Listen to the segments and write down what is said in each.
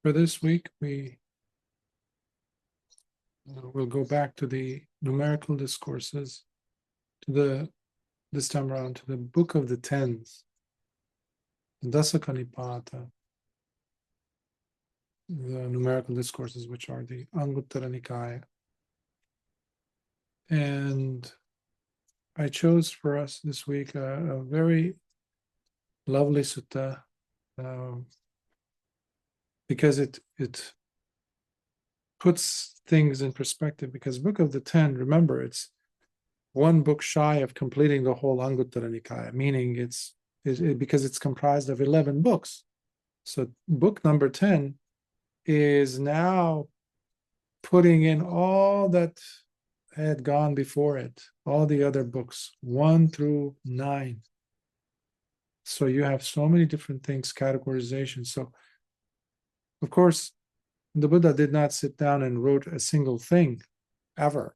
For this week, we'll go back to the numerical discourses, this time around to the Book of the Tens, Dasakanipata, the numerical discourses, which are the Anguttara Nikaya. And I chose for us this week a very lovely sutta, because it puts things in perspective. Because Book of the Ten, remember, it's one book shy of completing the whole Anguttara Nikaya, meaning because it's comprised of 11 books. So book number 10 is now putting in all that had gone before it, all the other books, 1 through 9. So you have so many different things, categorization. So, of course, the Buddha did not sit down and wrote a single thing, ever.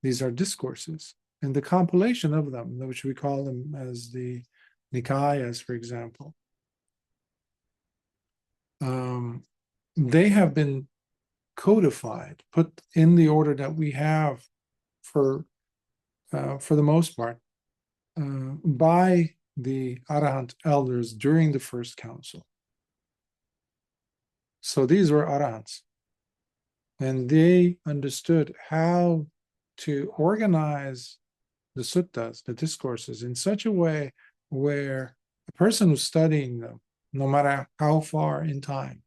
These are discourses. And the compilation of them, which we call them as the Nikayas, for example, they have been codified, put in the order that we have for the most part, by the Arahant elders during the first council. So these were Arahants, and they understood how to organize the suttas, the discourses, in such a way where a person who's studying them, no matter how far in time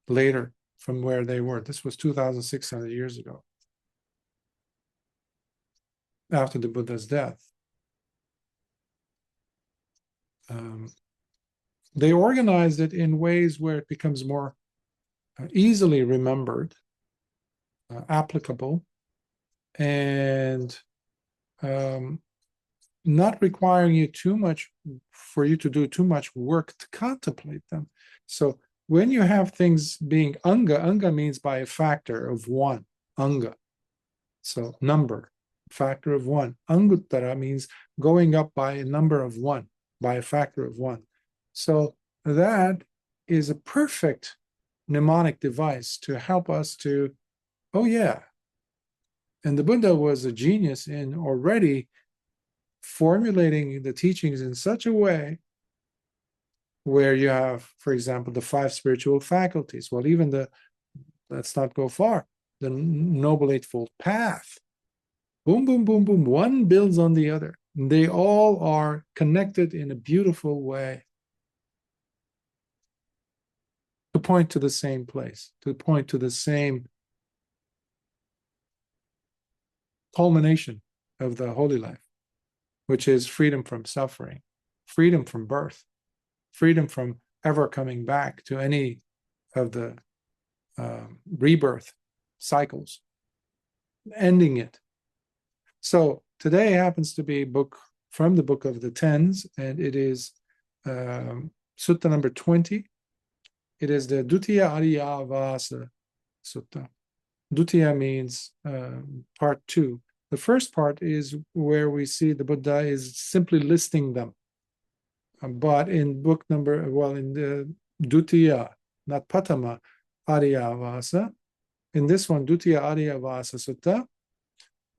later from where they were, this was 2,600 years ago, after the Buddha's death, they organized it in ways where it becomes more easily remembered, applicable, and not requiring you too much for you to do too much work to contemplate them. So when you have things being anga means by a factor of 1, anga. So number, factor of 1. Anguttara means going up by a number of 1, by a factor of 1. So that is a perfect mnemonic device to help us to, oh yeah. And the Buddha was a genius in already formulating the teachings in such a way where you have, for example, the 5 spiritual faculties. Well, even let's not go far, the Noble Eightfold Path. Boom, boom, boom, boom. One builds on the other. They all are connected in a beautiful way to point to the same place, to point to the same culmination of the holy life, which is freedom from suffering, freedom from birth, freedom from ever coming back to any of the rebirth cycles, ending it. So today happens to be a book from the Book of the Tens, and it is Sutta number 20. It is the Dutiya Ariyāvāsa Sutta. Dutiya means part 2. The first part is where we see the Buddha is simply listing them. But in in the Dutiya, not Patama, Ariyāvāsa, in this one, Dutiya Ariyāvāsa Sutta,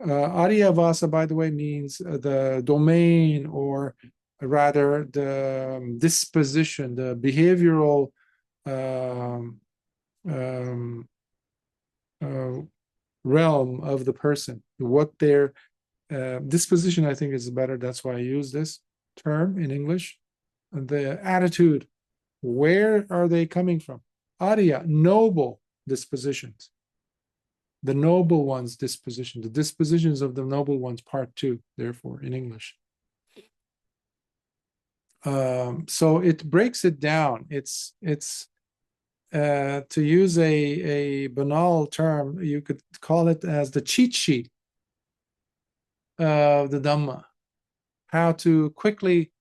Ariyāvāsa, by the way, means the domain, or rather the disposition, the behavioral realm of the person, what their disposition, I think, is better. That's why I use this term in English. The attitude, where are they coming from? Ariya, noble dispositions. The noble one's disposition, the dispositions of the noble ones, part 2, therefore, in English. So it breaks it down. It's to use a banal term, you could call it as the cheat sheet of the Dhamma. How to quickly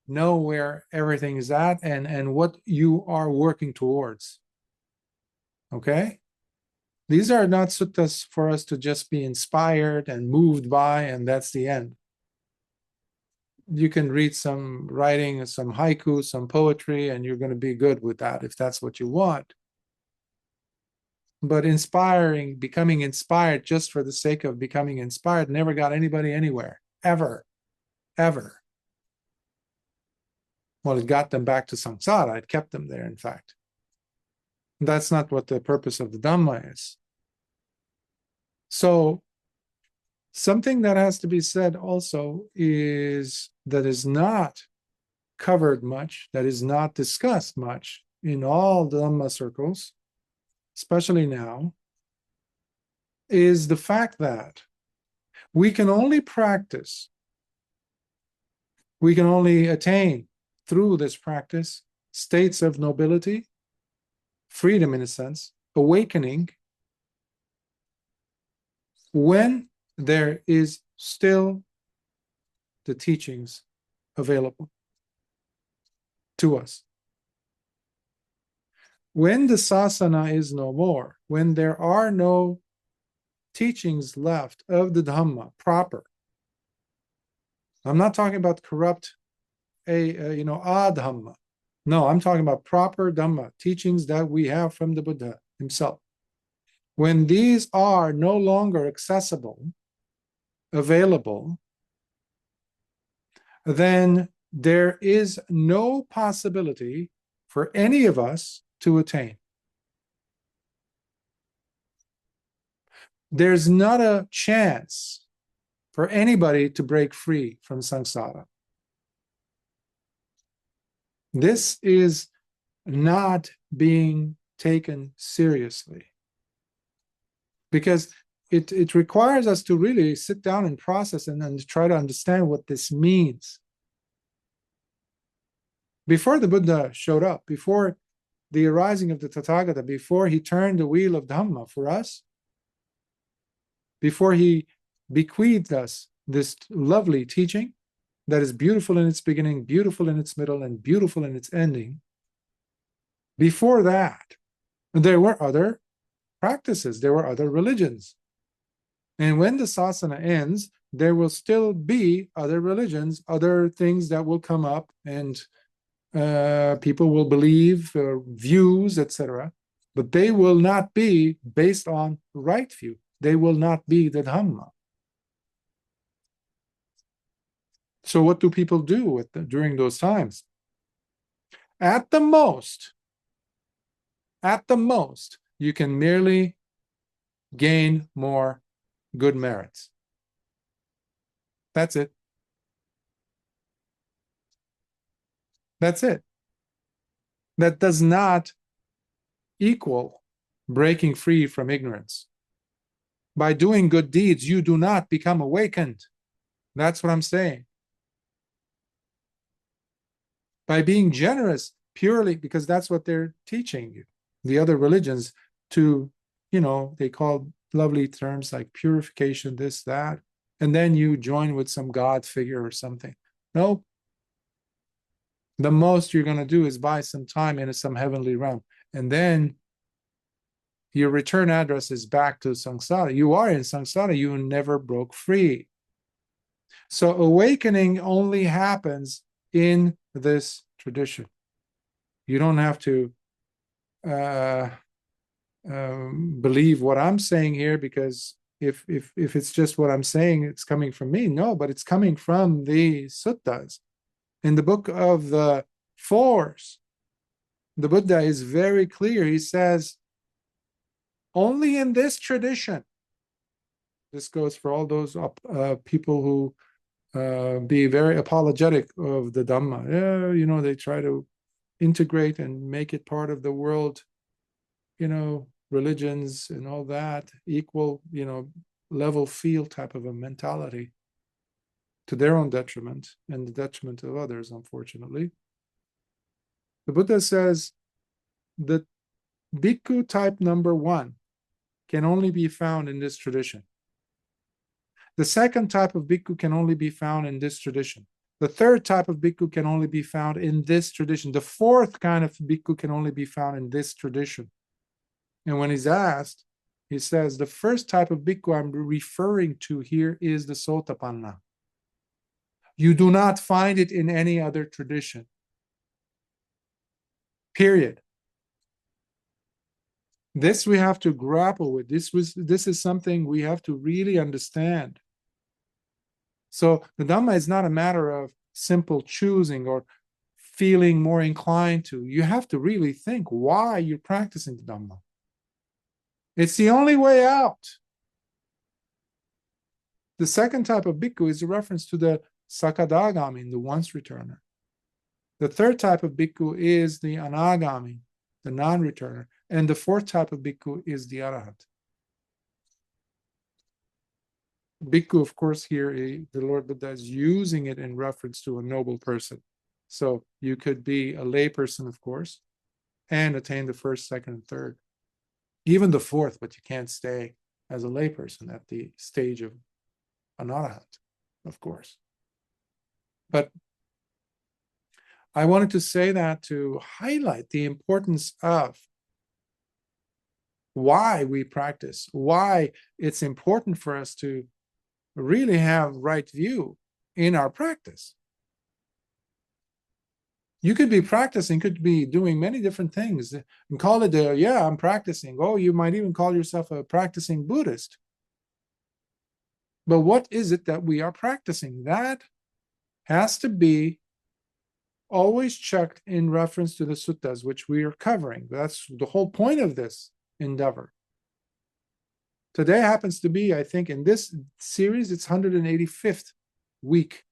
know where everything is at and what you are working towards. Okay? These are not suttas for us to just be inspired and moved by, and that's the end. you can read some writing, some haiku, some poetry, and you're going to be good with that if that's what you want. But becoming inspired just for the sake of becoming inspired never got anybody anywhere, ever, ever. Well, it got them back to samsara. It kept them there, in fact. That's not what the purpose of the Dhamma is. So, something that has to be said also is that is not covered much, that is not discussed much in all Dhamma circles, especially now, is the fact that we can only practice, we can only attain through this practice states of nobility, freedom in a sense, awakening, when there is still the teachings available to us. When the sasana is no more, when there are no teachings left of the Dhamma proper, I'm not talking about corrupt, adhamma. No, I'm talking about proper Dhamma, teachings that we have from the Buddha himself. When these are no longer accessible, available, then there is no possibility for any of us to attain. There's not a chance for anybody to break free from samsara. This is not being taken seriously, because it requires us to really sit down and process and try to understand what this means. Before the Buddha showed up, before the arising of the Tathagata, before he turned the wheel of Dhamma for us, before he bequeathed us this lovely teaching that is beautiful in its beginning, beautiful in its middle, and beautiful in its ending, before that, there were other practices, there were other religions. And when the sasana ends, there will still be other religions, other things that will come up, and people will believe views, etc. But they will not be based on right view. They will not be the Dhamma. So what do people do during those times? At the most, you can merely gain more good merits. That's it. That's it. That does not equal breaking free from ignorance. By doing good deeds, you do not become awakened. That's what I'm saying. By being generous purely, because that's what they're teaching you, the other religions, to, they call lovely terms like purification, this, that, and then you join with some God figure or something. Nope. The most you're going to do is buy some time in some heavenly realm. And then your return address is back to samsara. You are in samsara. You never broke free. So awakening only happens in this tradition. You don't have to believe what I'm saying here, because if it's just what I'm saying, it's coming from me. No, but it's coming from the suttas. In the book of the Fours, the Buddha is very clear. He says, only in this tradition, this goes for all those people who be very apologetic of the Dhamma. Yeah, they try to integrate and make it part of the world, religions and all that, equal, level field type of a mentality, to their own detriment and the detriment of others, unfortunately. The Buddha says that Bhikkhu type number 1 can only be found in this tradition. The second type of Bhikkhu can only be found in this tradition. The third type of Bhikkhu can only be found in this tradition. The fourth kind of Bhikkhu can only be found in this tradition. And when he's asked, he says, the first type of Bhikkhu I'm referring to here is the Sotapanna. You do not find it in any other tradition. Period. This we have to grapple with. This is something we have to really understand. So the Dhamma is not a matter of simple choosing or feeling more inclined to. You have to really think why you're practicing the Dhamma. It's the only way out. The second type of bhikkhu is a reference to the sakadagami, the once returner. The third type of bhikkhu is the anagami, the non-returner. And the fourth type of bhikkhu is the arahat. Bhikkhu, of course, here the Lord Buddha is using it in reference to a noble person. So you could be a lay person, of course, and attain the first, second, and third. Even the fourth, but you can't stay as a lay person at the stage of an arahat, of course. But I wanted to say that to highlight the importance of why we practice, why it's important for us to really have right view in our practice. You could be practicing, could be doing many different things and call it, yeah, I'm practicing. Oh, you might even call yourself a practicing Buddhist. But what is it that we are practicing? That has to be always checked in reference to the suttas, which we are covering. That's the whole point of this endeavor. Today happens to be, I think, in this series, it's 185th week.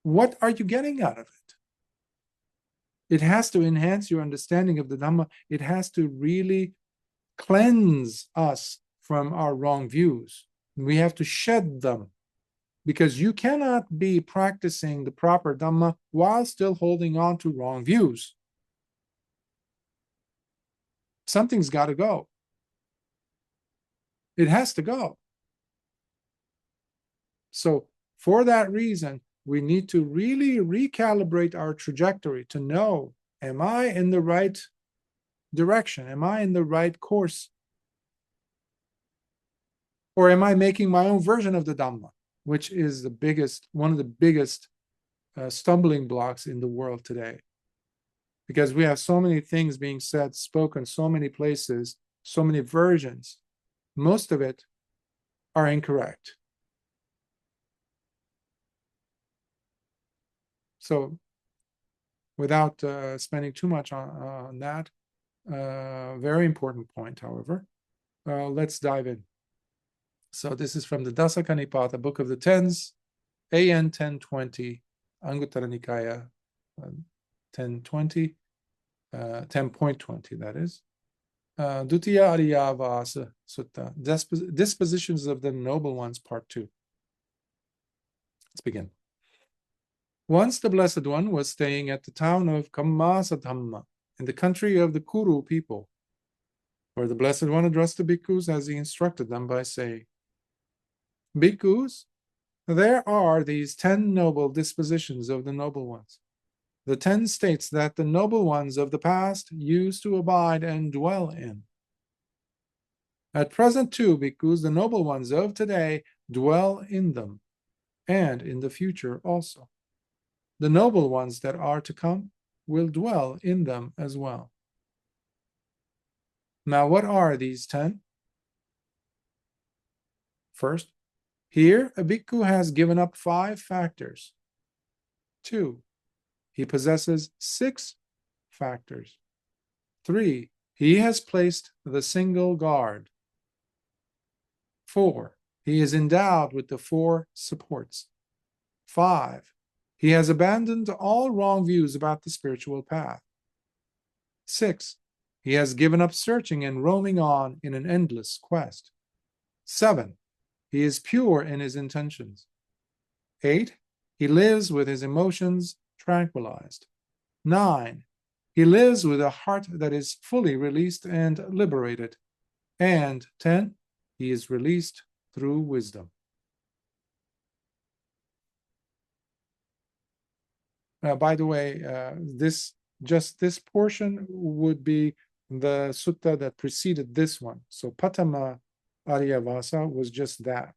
What are you getting out of it? It has to enhance your understanding of the Dhamma. It has to really cleanse us from our wrong views. We have to shed them, because you cannot be practicing the proper Dhamma while still holding on to wrong views. Something's got to go. It has to go. So for that reason, we need to really recalibrate our trajectory to know, am I in the right direction? Am I in the right course? Or am I making my own version of the Dhamma, which is one of the biggest stumbling blocks in the world today? Because we have so many things being said, spoken, so many places, so many versions. Most of it are incorrect. So without spending too much on that, very important point, however, let's dive in. So this is from the Dasaka Nipata, Book of the Tens, AN 1020, Anguttara Nikaya 1020, 10.20, that is. Dutiya Ariyāvāsa Sutta, Dispositions of the Noble Ones, Part 2. Let's begin. Once the Blessed One was staying at the town of Kammasadhamma, in the country of the Kuru people, where the Blessed One addressed the bhikkhus as he instructed them by saying, Bhikkhus, there are these 10 noble dispositions of the noble ones. The 10 states that the noble ones of the past used to abide and dwell in. At present, too, bhikkhus, the noble ones of today dwell in them, and in the future also. The noble ones that are to come will dwell in them as well. Now, what are these 10? First, here a bhikkhu has given up 5 factors. 2, he possesses 6 factors. 3, he has placed the single guard. 4, he is endowed with the 4 supports. 5, he has abandoned all wrong views about the spiritual path. 6, he has given up searching and roaming on in an endless quest. 7, he is pure in his intentions. 8, he lives with his emotions tranquilized. 9, he lives with a heart that is fully released and liberated. And 10, he is released through wisdom. By the way, this portion would be the sutta that preceded this one. So Patama Ariyāvāsa was just that.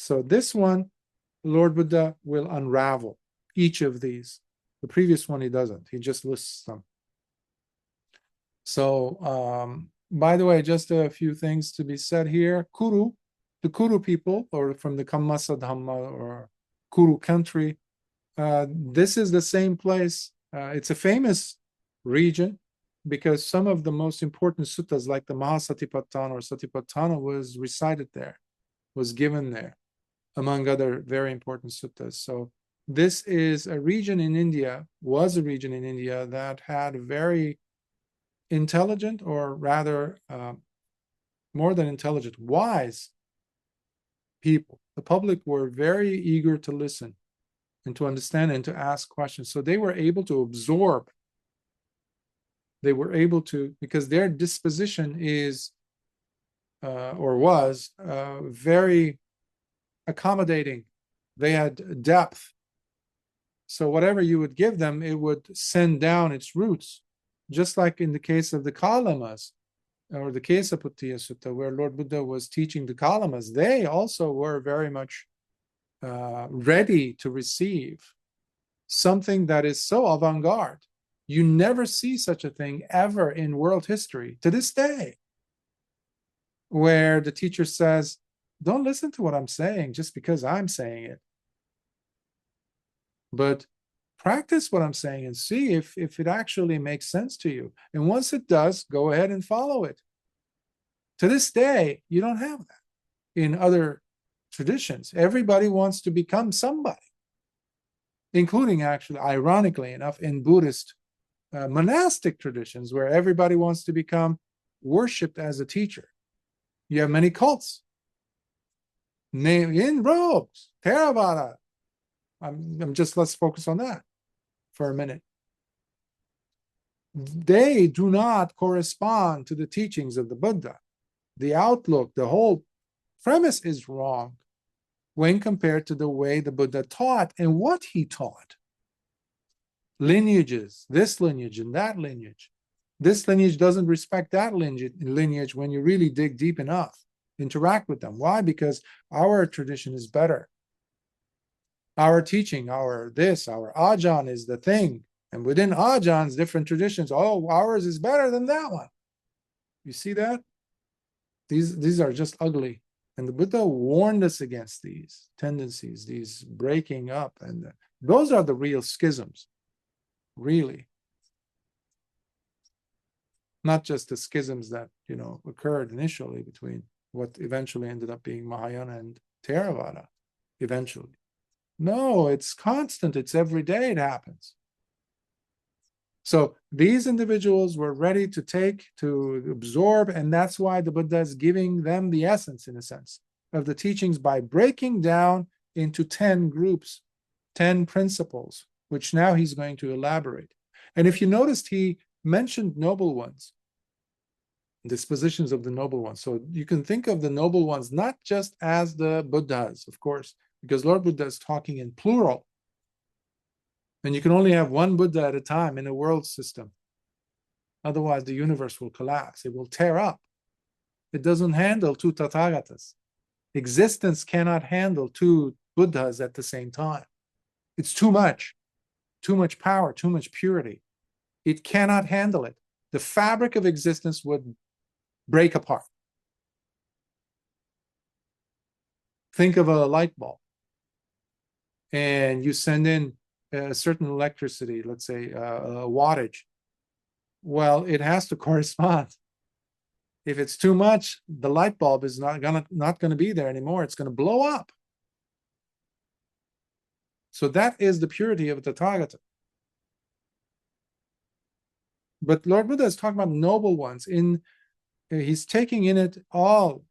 So this one, Lord Buddha will unravel each of these. The previous one he doesn't. He just lists them. So, by the way, just a few things to be said here. Kuru, the Kuru people, or from the Kammasa Dhamma or Kuru country, this is the same place. It's a famous region because some of the most important suttas, like the Mahasatipatthana or Satipatthana, was recited there, was given there, among other very important suttas. So this is a region in India, was a region in India that had very intelligent, or rather more than intelligent, wise people. The public were very eager to listen and to understand and to ask questions. So they were able to absorb. They were able to, because their disposition is, or was, very accommodating. They had depth. So whatever you would give them, it would send down its roots. Just like in the case of the Kalamas, or the case of Dutiya Sutta, where Lord Buddha was teaching the Kalamas, they also were very much ready to receive something that is so avant-garde. You never see such a thing ever in world history to this day, where the teacher says, don't listen to what I'm saying just because I'm saying it, but practice what I'm saying and see if it actually makes sense to you. And once it does, go ahead and follow it. To this day, you don't have that in other traditions. Everybody wants to become somebody, including, actually, ironically enough, in Buddhist monastic traditions, where everybody wants to become worshipped as a teacher. You have many cults. In robes, Theravada. Let's focus on that for a minute. They do not correspond to the teachings of the Buddha. The outlook, the whole premise is wrong when compared to the way the Buddha taught and what he taught. Lineages, this lineage and that lineage. This lineage doesn't respect that lineage when you really dig deep enough, interact with them. Why? Because our tradition is better. Our teaching, our Ajahn is the thing. And within Ajahns, different traditions, ours is better than that one. You see that? These are just ugly. And the Buddha warned us against these tendencies, these breaking up. And those are the real schisms, really. Not just the schisms that, occurred initially between what eventually ended up being Mahayana and Theravada, eventually. No, it's constant. It's every day it happens. So these individuals were ready to absorb, and that's why the Buddha is giving them the essence, in a sense, of the teachings by breaking down into 10 groups, 10 principles, which now he's going to elaborate. And if you noticed, he mentioned noble ones, dispositions of the noble ones. So you can think of the noble ones not just as the Buddhas, of course, because Lord Buddha is talking in plural. And you can only have one Buddha at a time in a world system. Otherwise, the universe will collapse. It will tear up. It doesn't handle two Tathagatas. Existence cannot handle two Buddhas at the same time. It's too much power, too much purity. It cannot handle it. The fabric of existence would break apart. Think of a light bulb, and you send in a certain electricity, let's say a wattage. Well, it has to correspond. If it's too much, the light bulb is not gonna be there anymore. It's gonna blow up. So that is the purity of the Tathagata. But Lord Buddha is talking about noble ones. He's taking in it all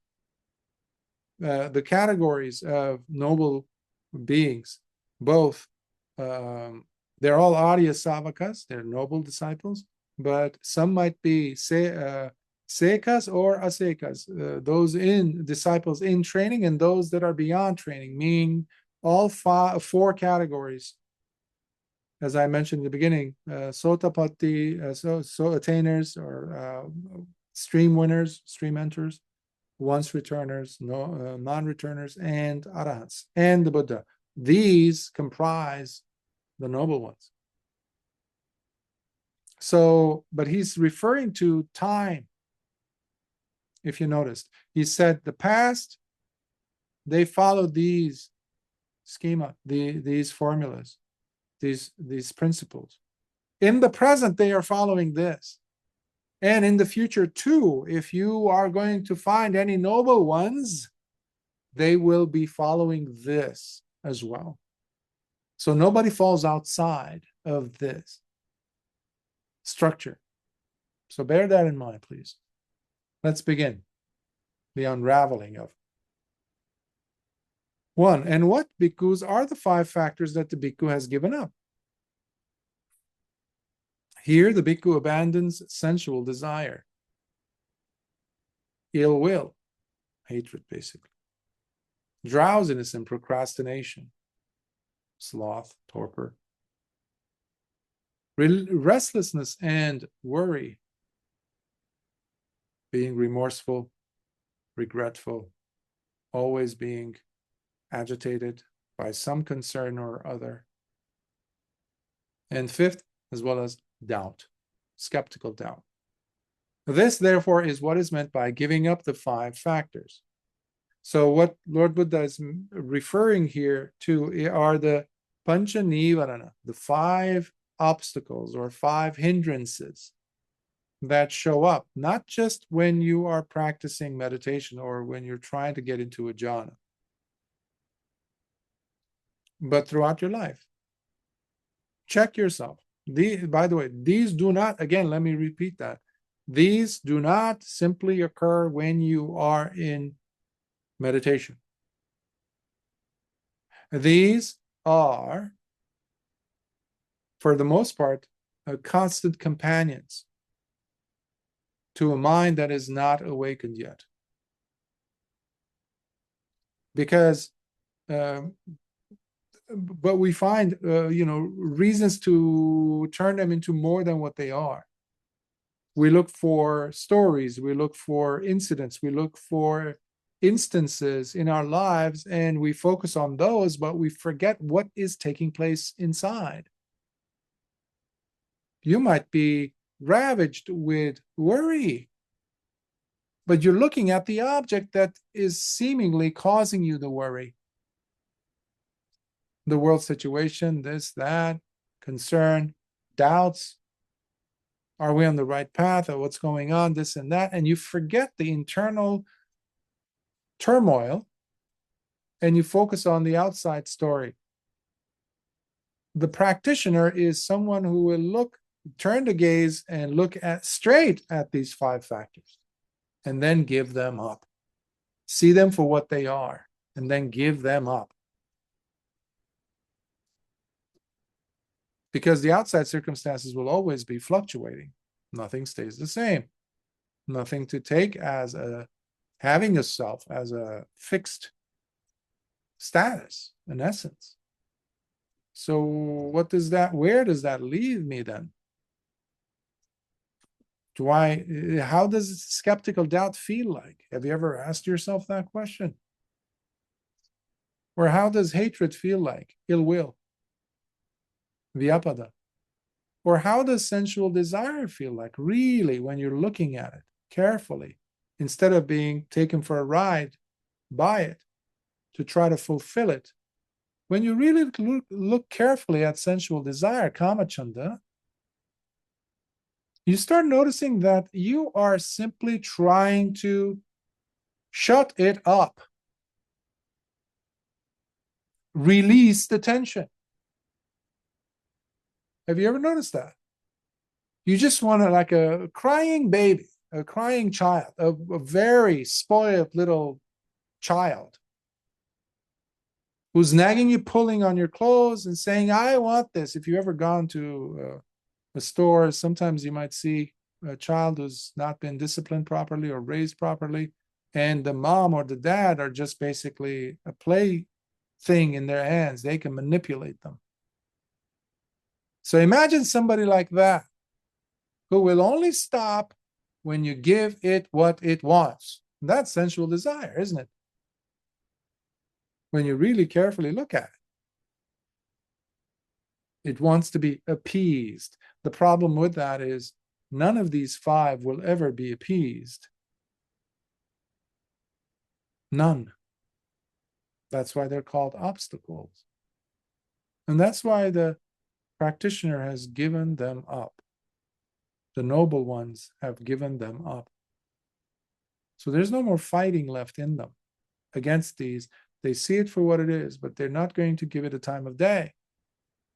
the categories of noble beings, both. They're all Ariya Savakas, they're noble disciples, but some might be sekas or asekas, those disciples in training and those that are beyond training, meaning all four categories. As I mentioned in the beginning, sotapatti, so attainers, or stream winners, stream enters, once returners, non-returners, and arahants, and the Buddha. These comprise the noble ones. So, but he's referring to time. If you noticed, he said the past, they followed these schema, these formulas, these principles. In the present, they are following this. And in the future too, if you are going to find any noble ones, they will be following this as well. So nobody falls outside of this structure. So bear that in mind, please. Let's begin the unraveling of 1. And what bhikkhus are the 5 factors that the bhikkhu has given up? Here, the bhikkhu abandons sensual desire, ill will, hatred, basically, drowsiness and procrastination, sloth, torpor, restlessness and worry, being remorseful, regretful, always being agitated by some concern or other. And 5th, as well as doubt, skeptical doubt. This, therefore, is what is meant by giving up the 5 factors. So what Lord Buddha is referring here to are the pancha nivarana, the 5 obstacles or 5 hindrances that show up, not just when you are practicing meditation or when you're trying to get into a jhana, but throughout your life. Check yourself. By the way, these do not, again, let me repeat that. These do not simply occur when you are in meditation. These are, for the most part, constant companions to a mind that is not awakened yet. Because but we find, reasons to turn them into more than what they are. We look for stories, we look for incidents, we look for instances in our lives, and we focus on those, but we forget what is taking place inside. You might be ravaged with worry, but you're looking at the object that is seemingly causing you the worry. The world situation, this, that, concern, doubts. Are we on the right path? Or what's going on? This and that. And you forget the internal turmoil and you focus on the outside story. The practitioner is someone who will turn the gaze and look straight at these 5 factors and then give them up. See them for what they are and then give them up. Because the outside circumstances will always be fluctuating. Nothing stays the same. Nothing to take as having a self as a fixed status, in essence. So where does that leave me then? How does skeptical doubt feel like? Have you ever asked yourself that question? Or how does hatred feel like? Ill will. Vyapada. Or how does sensual desire feel like, really, when you're looking at it carefully, instead of being taken for a ride by it to try to fulfill it? When you really look carefully at sensual desire, kamachanda, you start noticing that you are simply trying to shut it up, release the tension. Have you ever noticed that? You just want to, like a crying baby, a crying child, a very spoiled little child who's nagging you, pulling on your clothes and saying, I want this. If you've ever gone to a store, sometimes you might see a child who's not been disciplined properly or raised properly, and the mom or the dad are just basically a play thing in their hands. They can manipulate them. So imagine somebody like that, who will only stop when you give it what it wants. That's sensual desire, isn't it? When you really carefully look at it, it wants to be appeased. The problem with that is none of these five will ever be appeased. None. That's why they're called obstacles. And that's why the practitioner has given them up. The noble ones have given them up. So there's no more fighting left in them against these. They see it for what it is, but they're not going to give it a time of day.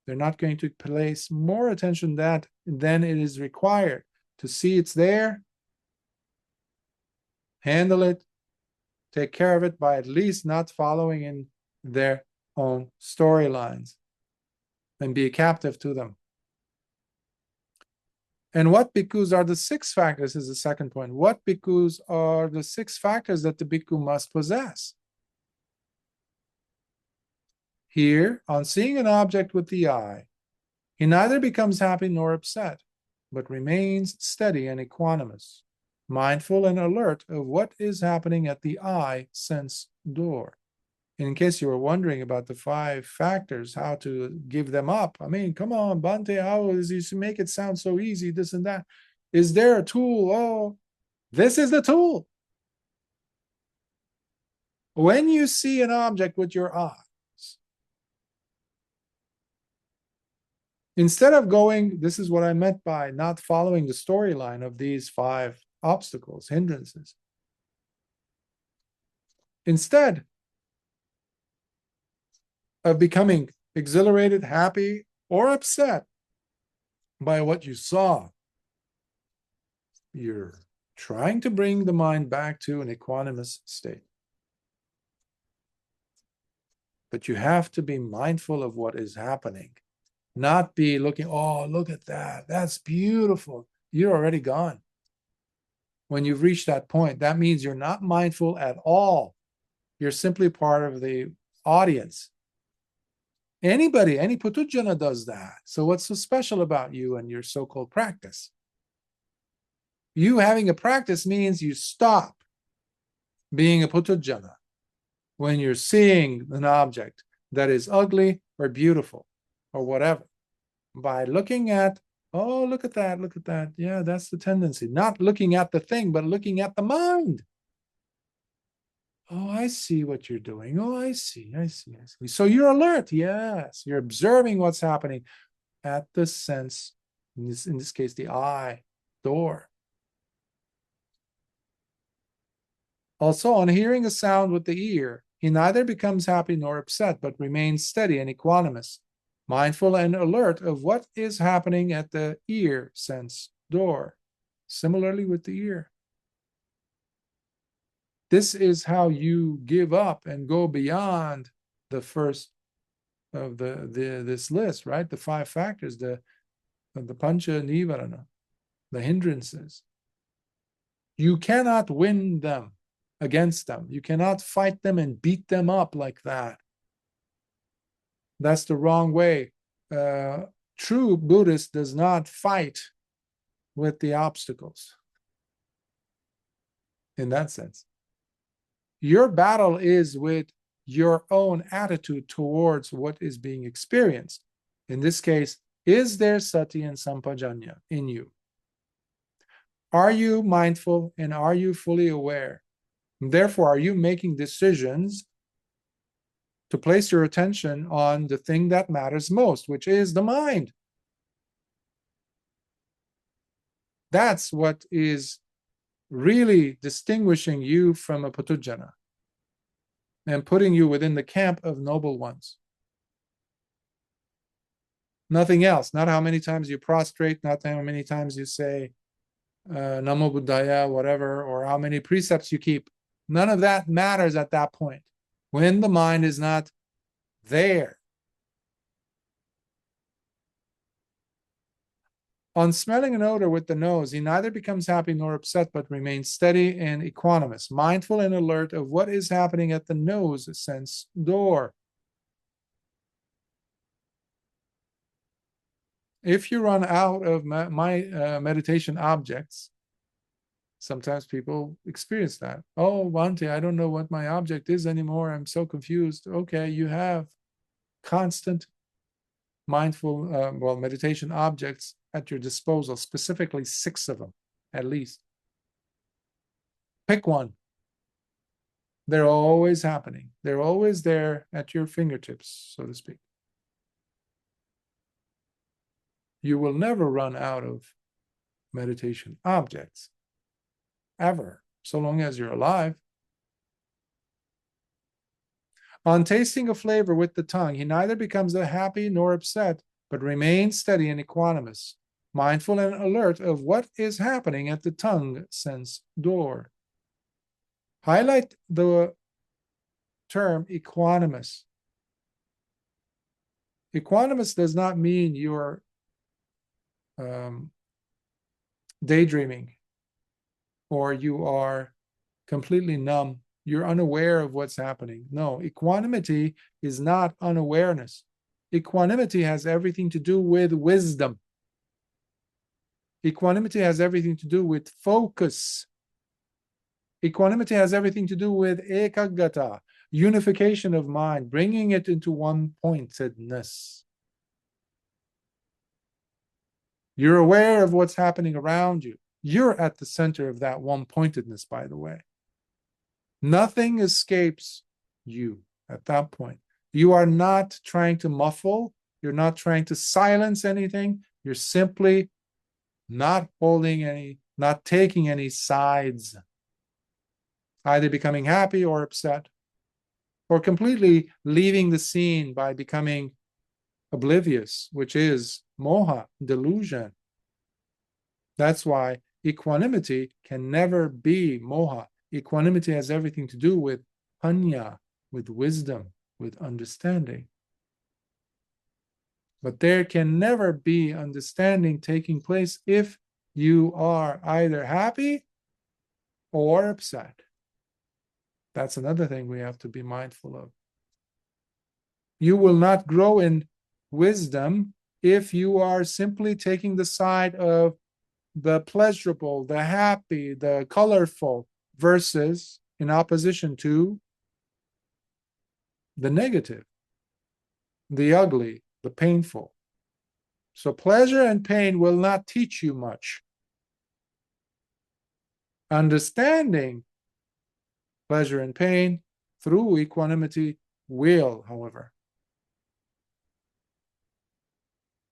They're not going to place more attention than it is required to see it's there, handle it, take care of it by at least not following in their own storylines and be captive to them. And what bhikkhus are the 6 factors is the second point. What bhikkhus are the 6 factors that the bhikkhu must possess? Here, on seeing an object with the eye, he neither becomes happy nor upset, but remains steady and equanimous, mindful and alert of what is happening at the eye sense door. And in case you were wondering about the 5 factors, how to give them up, I mean, come on, Bhante, how is you make it sound so easy, this and that? Is there a tool? Oh, this is the tool. When you see an object with your eyes, instead of going, this is what I meant by not following the storyline of these 5 obstacles, hindrances. Instead of becoming exhilarated, happy, or upset by what you saw, you're trying to bring the mind back to an equanimous state. But you have to be mindful of what is happening, not be looking, oh, look at that, that's beautiful. You're already gone. When you've reached that point, that means you're not mindful at all. You're simply part of the audience. Anybody, any Putujjana does that. So what's so special about you and your so-called practice? You having a practice means you stop being a Putujjana when you're seeing an object that is ugly or beautiful or whatever. By looking at, oh, look at that, look at that. Yeah, that's the tendency. Not looking at the thing, but looking at the mind. Oh, I see what you're doing. Oh, I see. So you're alert. Yes, you're observing what's happening at the sense, in this case, the eye door. Also, on hearing a sound with the ear, he neither becomes happy nor upset, but remains steady and equanimous, mindful and alert of what is happening at the ear sense door. Similarly with the ear. This is how you give up and go beyond the first of this list, right? The 5 factors, the pancha nivarana, the hindrances. You cannot win them against them. You cannot fight them and beat them up like that. That's the wrong way. True Buddhist does not fight with the obstacles in that sense. Your battle is with your own attitude towards what is being experienced. In this case, is there sati and sampajanya in you? Are you mindful and are you fully aware? And therefore, are you making decisions to place your attention on the thing that matters most, which is the mind? That's what is really distinguishing you from a Putujjana and putting you within the camp of noble ones. Nothing else. Not how many times you prostrate, not how many times you say Namo Buddhaya, whatever, or how many precepts you keep. None of that matters at that point, when the mind is not there. On smelling an odor with the nose, he neither becomes happy nor upset, but remains steady and equanimous, mindful and alert of what is happening at the nose sense door. If you run out of my meditation objects, Sometimes people experience that. Oh, Bhante, I don't know what my object is anymore. I'm so confused. Okay, you have constant mindful, meditation objects at your disposal, specifically 6 of them, at least. Pick one. They're always happening. They're always there at your fingertips, so to speak. You will never run out of meditation objects, ever, so long as you're alive. On tasting a flavor with the tongue, he neither becomes happy nor upset, but remains steady and equanimous, mindful and alert of what is happening at the tongue sense door. Highlight the term equanimous. Equanimous does not mean you're daydreaming or you are completely numb. You're unaware of what's happening. No, equanimity is not unawareness. Equanimity has everything to do with wisdom. Equanimity has everything to do with focus. Equanimity has everything to do with ekaggata, unification of mind, bringing it into one-pointedness. You're aware of what's happening around you. You're at the center of that one-pointedness, by the way. Nothing escapes you at that point. You are not trying to muffle. You're not trying to silence anything. You're simply not holding any, not taking any sides, either becoming happy or upset, or completely leaving the scene by becoming oblivious, which is moha, delusion. That's why equanimity can never be moha. Equanimity has everything to do with panya, with wisdom, with understanding. But there can never be understanding taking place if you are either happy or upset. That's another thing we have to be mindful of. You will not grow in wisdom if you are simply taking the side of the pleasurable, the happy, the colorful, versus in opposition to the negative, the ugly, the painful. So pleasure and pain will not teach you much. Understanding pleasure and pain through equanimity will, however.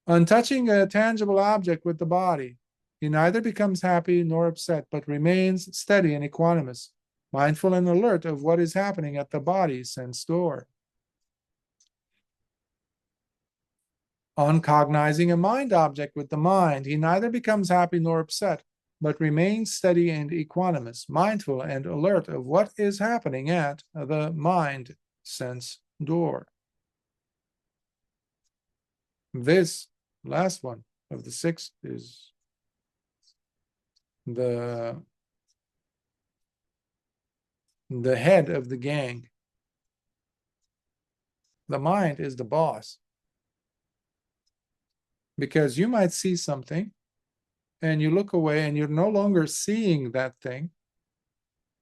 On touching a tangible object with the body, he neither becomes happy nor upset, but remains steady and equanimous, mindful and alert of what is happening at the body sense door. On cognizing a mind object with the mind, he neither becomes happy nor upset, but remains steady and equanimous, mindful and alert of what is happening at the mind sense door. This last one of the 6 is the head of the gang. The mind is the boss. Because you might see something and you look away and you're no longer seeing that thing,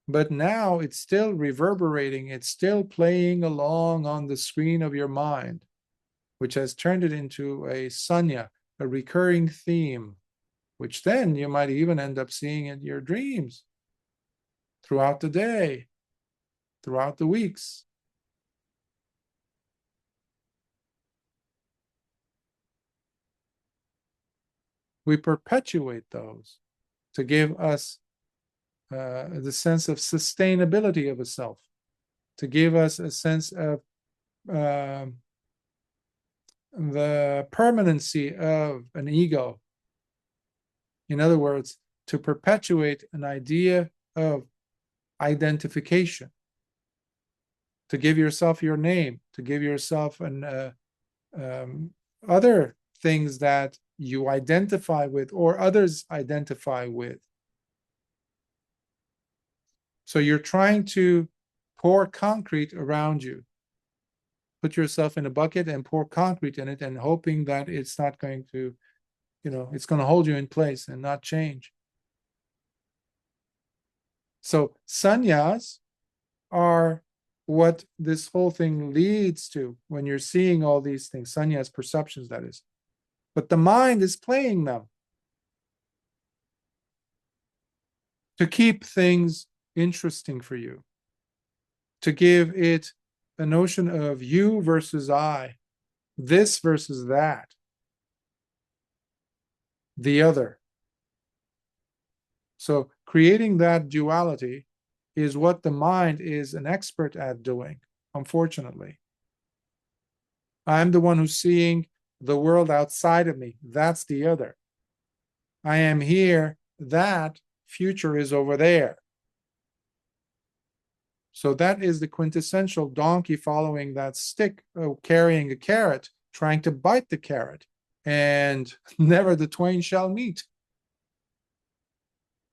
but now it's still reverberating, it's still playing along on the screen of your mind, which has turned it into a sanya, a recurring theme, which then you might even end up seeing in your dreams throughout the day, throughout the weeks. We perpetuate those to give us the sense of sustainability of a self, to give us a sense of the permanency of an ego. In other words, to perpetuate an idea of identification, to give yourself your name, to give yourself an other things that you identify with or others identify with. So you're trying to pour concrete around you. Put yourself in a bucket and pour concrete in it and hoping that it's not going to, it's going to hold you in place and not change. So sannyas are what this whole thing leads to when you're seeing all these things, sannyas, perceptions, that is. But the mind is playing them to keep things interesting for you, to give it a notion of you versus I, this versus that, the other. So creating that duality is what the mind is an expert at doing, unfortunately. I'm the one who's seeing the world outside of me. That's the other. I am here. That future is over there. So that is the quintessential donkey following that stick, carrying a carrot, trying to bite the carrot, and never the twain shall meet.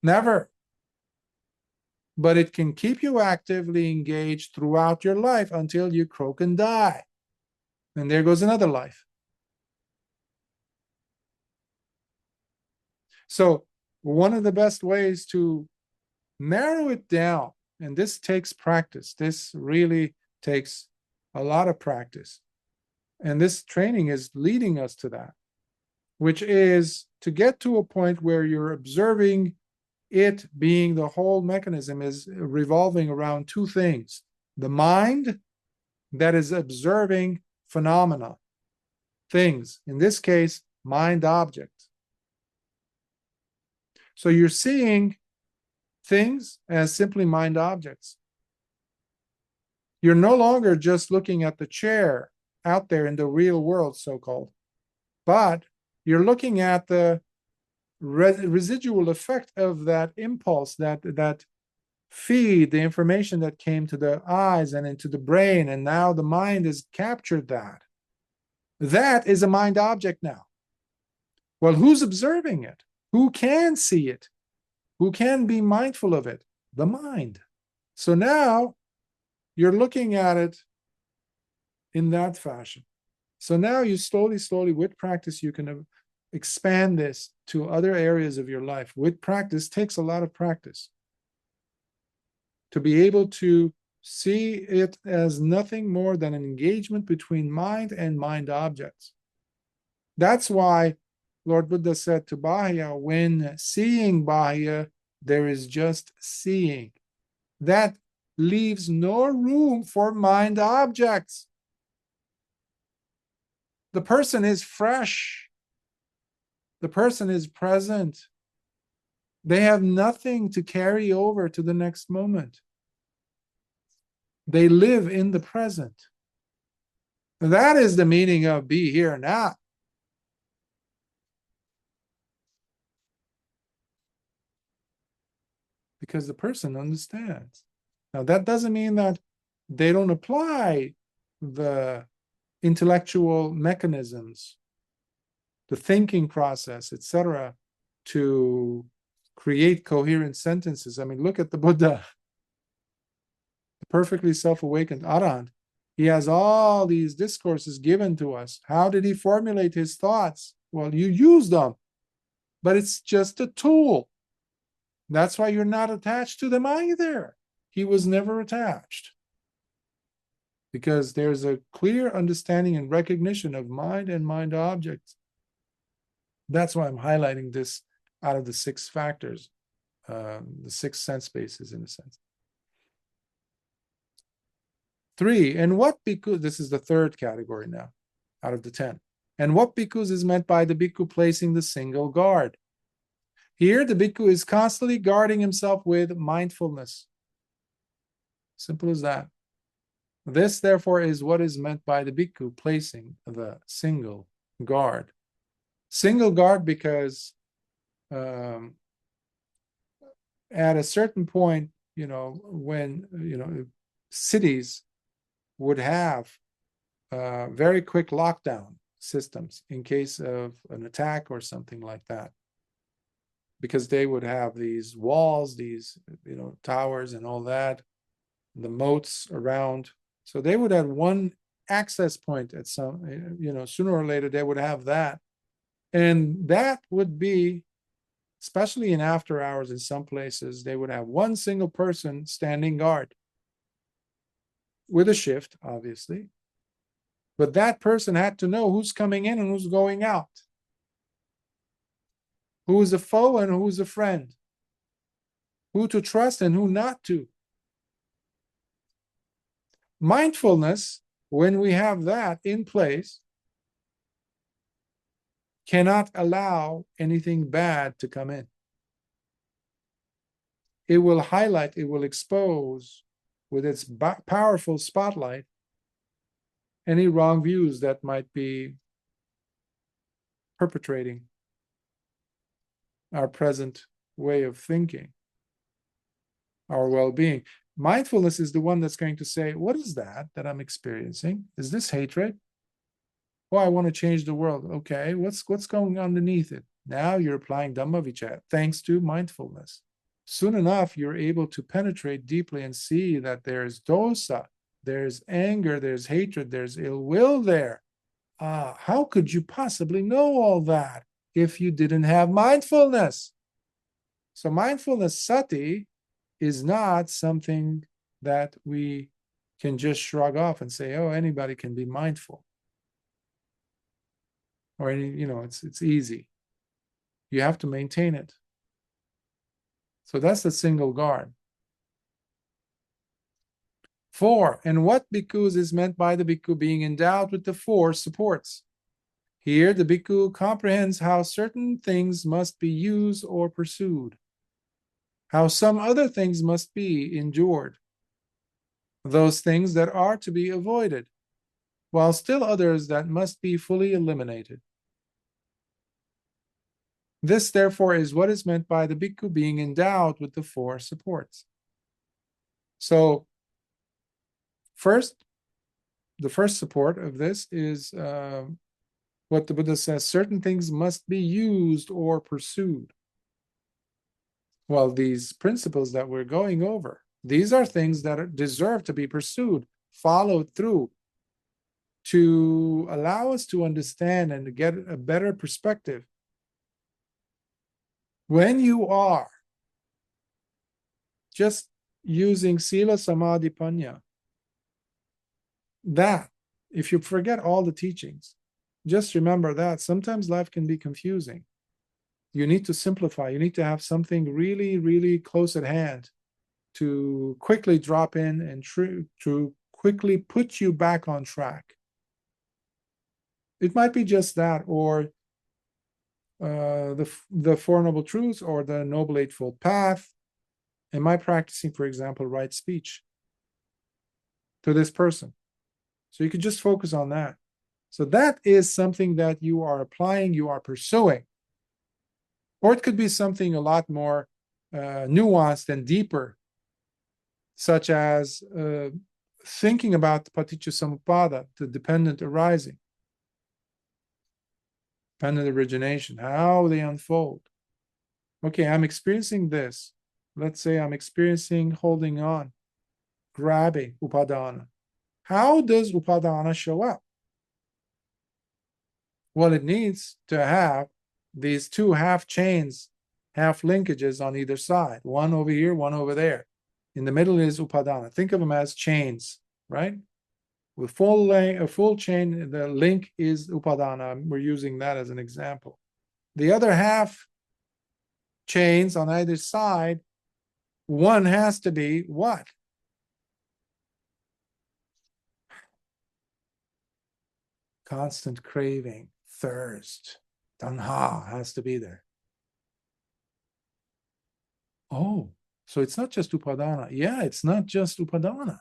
Never. But it can keep you actively engaged throughout your life until you croak and die. And there goes another life. So one of the best ways to narrow it down, and this takes practice, this really takes a lot of practice, and this training is leading us to that, which is to get to a point where you're observing it being the whole mechanism is revolving around two things: the mind that is observing phenomena, things, in this case, mind objects. So you're seeing things as simply mind objects. You're no longer just looking at the chair out there in the real world, so-called, but you're looking at the residual effect of that impulse, that feed, the information that came to the eyes and into the brain, and now the mind has captured that. That is a mind object now. Well, who's observing it? Who can see it? Who can be mindful of it? The mind. So now you're looking at it in that fashion. So now you slowly, with practice, you can expand this to other areas of your life. With practice, takes a lot of practice to be able to see it as nothing more than an engagement between mind and mind objects. That's why Lord Buddha said to Bahya, when seeing Bahya, there is just seeing. That leaves no room for mind objects. The person is fresh. The person is present. They have nothing to carry over to the next moment. They live in the present. That is the meaning of be here now. Because the person understands. Now, that doesn't mean that they don't apply the intellectual mechanisms, the thinking process, etc., to create coherent sentences. I mean, look at the Buddha, the perfectly self-awakened Arahant. He has all these discourses given to us. How did he formulate his thoughts? Well, you use them, but it's just a tool. That's why you're not attached to them either. He was never attached. Because there's a clear understanding and recognition of mind and mind objects. That's why I'm highlighting this out of the 6 factors, the 6 sense bases in a sense. 3, and what bhikkhu, this is the 3rd category now, out of the 10. And what bhikkhus is meant by the bhikkhu placing the single guard? Here, the bhikkhu is constantly guarding himself with mindfulness. Simple as that. This, therefore, is what is meant by the bhikkhu placing the single guard. Single guard because at a certain point, when, cities would have very quick lockdown systems in case of an attack or something like that. Because they would have these walls, these, towers and all that, the moats around. So they would have one access point at some, sooner or later they would have that. And that would be especially in after hours in some places, they would have one single person standing guard with a shift, obviously. But that person had to know who's coming in and who's going out, who is a foe and who's a friend, who to trust and who not to. Mindfulness, when we have that in place, cannot allow anything bad to come in. It will highlight, it will expose with its powerful spotlight any wrong views that might be perpetrating our present way of thinking, our well-being. Mindfulness is the one that's going to say, what is that I'm experiencing? Is this hatred? Oh, I want to change the world. Okay, what's going underneath it? Now you're applying Dhamma Vichara, thanks to mindfulness. Soon enough, you're able to penetrate deeply and see that there's dosa, there's anger, there's hatred, there's ill will there. How could you possibly know all that if you didn't have mindfulness? So mindfulness, sati, is not something that we can just shrug off and say, oh, anybody can be mindful. Or it's easy. You have to maintain it. So that's the single guard. 4. And what bhikkhus is meant by the bhikkhu being endowed with the 4 supports? Here, the bhikkhu comprehends how certain things must be used or pursued, how some other things must be endured, those things that are to be avoided, while still others that must be fully eliminated. This, therefore, is what is meant by the bhikkhu being endowed with the 4 supports. So, the first support of this is what the Buddha says, certain things must be used or pursued. Well, these principles that we're going over, these are things that deserve to be pursued, followed through, to allow us to understand and to get a better perspective. When you are just using sila, samadhi, panya, that, if you forget all the teachings, just remember that sometimes life can be confusing. You need to simplify. You need to have something really, really close at hand to quickly drop in and to quickly put you back on track. It might be just that, or the 4 Noble Truths, or the Noble Eightfold Path. Am I practicing, for example, right speech to this person? So you could just focus on that. So that is something that you are applying, you are pursuing. Or it could be something a lot more nuanced and deeper, such as thinking about paticca-samuppada, the dependent arising, dependent origination, how they unfold. Okay, I'm experiencing this. Let's say I'm experiencing holding on, grabbing, upadana. How does upadana show up? Well, it needs to have these 2 half chains, half linkages on either side, one over here, one over there. In the middle is upadana. Think of them as chains, right? With a full chain, the link is upadana. We're using that as an example. The other half chains on either side, one has to be what? Constant craving, thirst, tanha has to be there. Oh, so it's not just upadana. Yeah, it's not just upadana.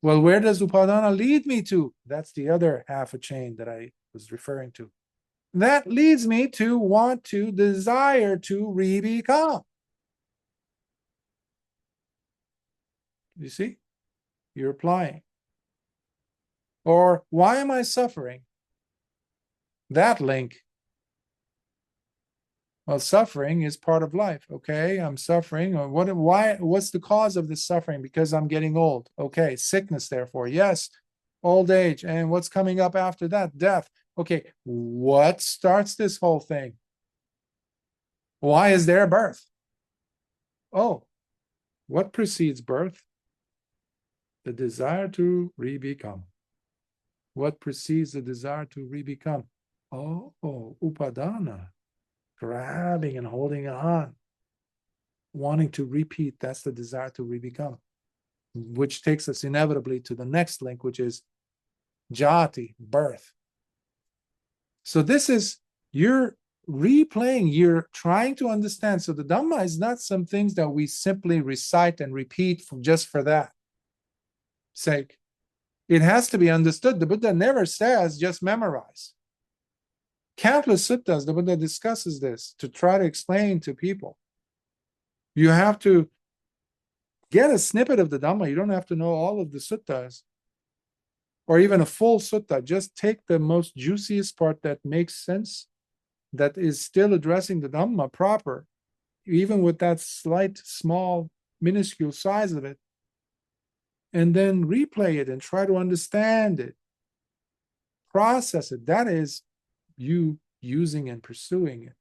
Well, where does upadana lead me to? That's the other half a chain that I was referring to. That leads me to want to desire to re-become. You see? You're applying. Or why am I suffering? That link. Well, suffering is part of life. Okay, I'm suffering. Or what's the cause of this suffering? Because I'm getting old. Okay, sickness, therefore. Yes, old age. And what's coming up after that? Death. Okay, what starts this whole thing? Why is there a birth? Oh, what precedes birth? The desire to re-become. What precedes the desire to re-become? Oh, upadana, grabbing and holding on, wanting to repeat. That's the desire to re-become, which takes us inevitably to the next link, which is jati, birth. So this is, you're replaying, you're trying to understand. So the Dhamma is not some things that we simply recite and repeat just for that sake. It has to be understood. The Buddha never says just memorize. Countless suttas, the Buddha discusses this to try to explain to people. You have to get a snippet of the Dhamma. You don't have to know all of the suttas or even a full sutta. Just take the most juiciest part that makes sense, that is still addressing the Dhamma proper, even with that slight, small, minuscule size of it, and then replay it and try to understand it, process it. That is you using and pursuing it.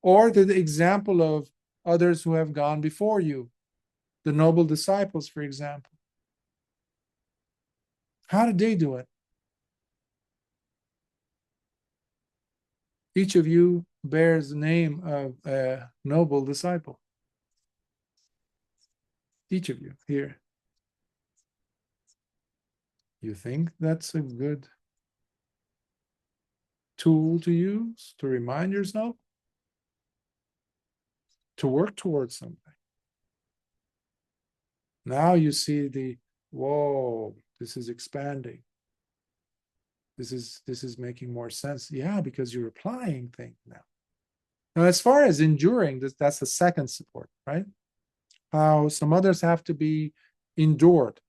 Or the example of others who have gone before you, the noble disciples, for example. How did they do it? Each of you bears the name of a noble disciple. Each of you here. You think that's a good tool to use to remind yourself to work towards something? Now you see whoa, this is expanding. This is making more sense. Yeah, because you're applying things now. Now, as far as enduring, that's the second support, right? How some others have to be endured.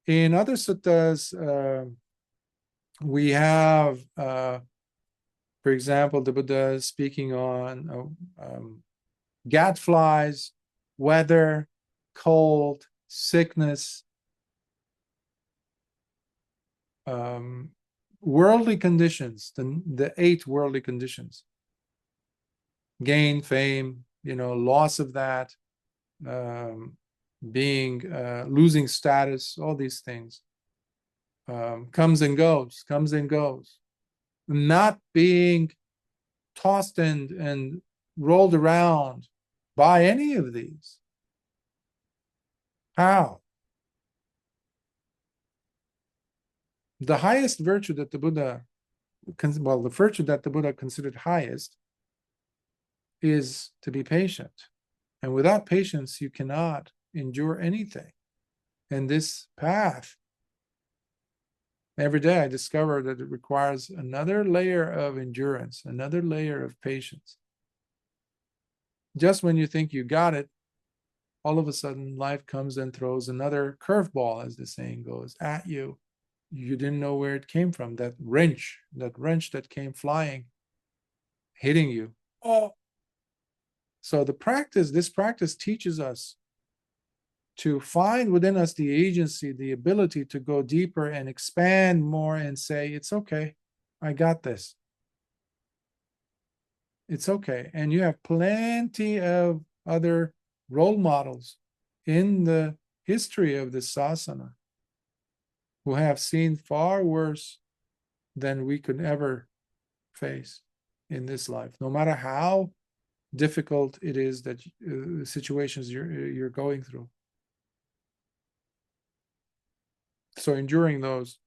In other suttas, we have, for example, the Buddha speaking on gadflies, weather, cold, sickness, worldly conditions, the 8 worldly conditions: gain, fame, loss of that, losing status, all these things, comes and goes, not being tossed and rolled around by any of these. How? The highest virtue that the Buddha, the virtue that the Buddha considered highest is to be patient. And without patience, you cannot endure anything. And this path, every day I discover that it requires another layer of endurance, another layer of patience. Just when you think you got it, all of a sudden life comes and throws another curveball, as the saying goes, at you. You didn't know where it came from, that wrench that came flying, hitting you. Oh. So this practice teaches us to find within us the agency, the ability to go deeper and expand more and say, it's okay, I got this. It's okay. And you have plenty of other role models in the history of this sasana who have seen far worse than we could ever face in this life, no matter how difficult it is that situations you're going through. So enduring those,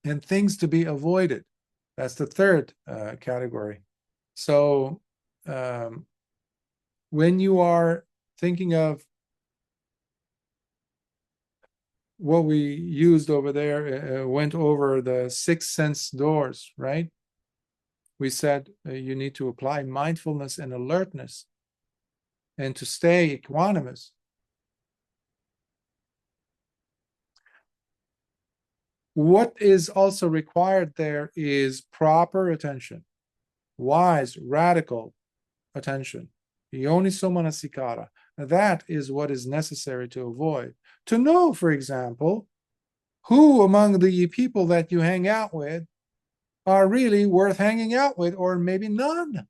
and things to be avoided. That's the third category. So when you are thinking of what we used over there, went over the 6 sense doors, right? We said you need to apply mindfulness and alertness and to stay equanimous. What is also required there is proper attention, wise, radical attention. Yoniso manasikara. That is what is necessary to avoid. To know, for example, who among the people that you hang out with are really worth hanging out with, or maybe none.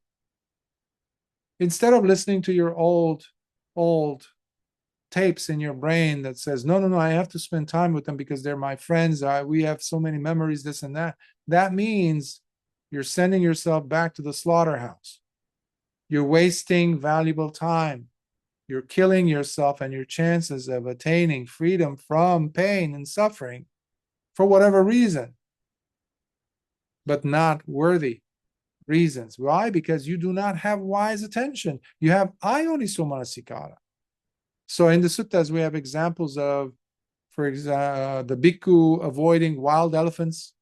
Instead of listening to your old tapes in your brain that says, no, no, no, I have to spend time with them because they're my friends. We have so many memories, this and that. That means you're sending yourself back to the slaughterhouse. You're wasting valuable time. You're killing yourself and your chances of attaining freedom from pain and suffering for whatever reason, but not worthy reasons. Why? Because you do not have wise attention. You have ayoniso manasikara. So in the suttas, we have examples of, for example, the bhikkhu avoiding wild elephants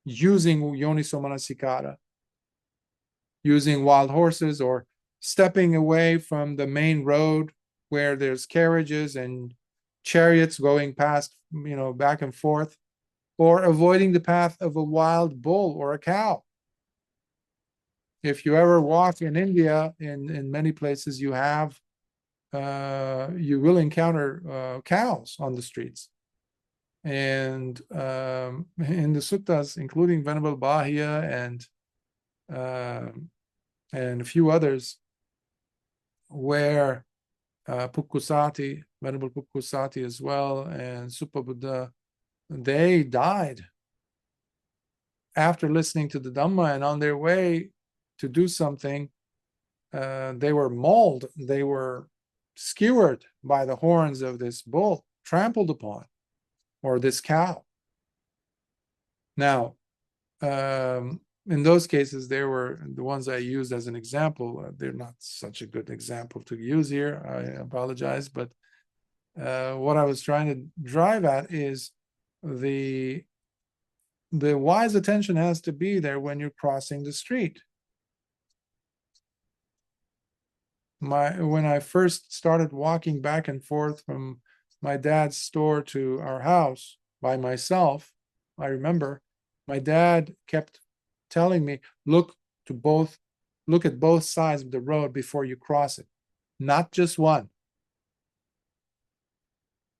using yoniso manasikara, using wild horses, or stepping away from the main road where there's carriages and chariots going past, back and forth, or avoiding the path of a wild bull or a cow. If you ever walk in India, in many places, you will encounter cows on the streets. And in the suttas, including Venerable Bahia and a few others, where Pukkusati, Venerable Pukkusati as well, and Suppa Buddha, they died after listening to the Dhamma, and on their way to do something, they were mauled, they were skewered by the horns of this bull, trampled upon, or this cow. Now, in those cases, they were the ones I used as an example. They're not such a good example to use here. I apologize, but what I was trying to drive at is the wise attention has to be there when you're crossing the street. When I first started walking back and forth from my dad's store to our house by myself, I remember my dad kept telling me, look at both sides of the road before you cross it, not just one.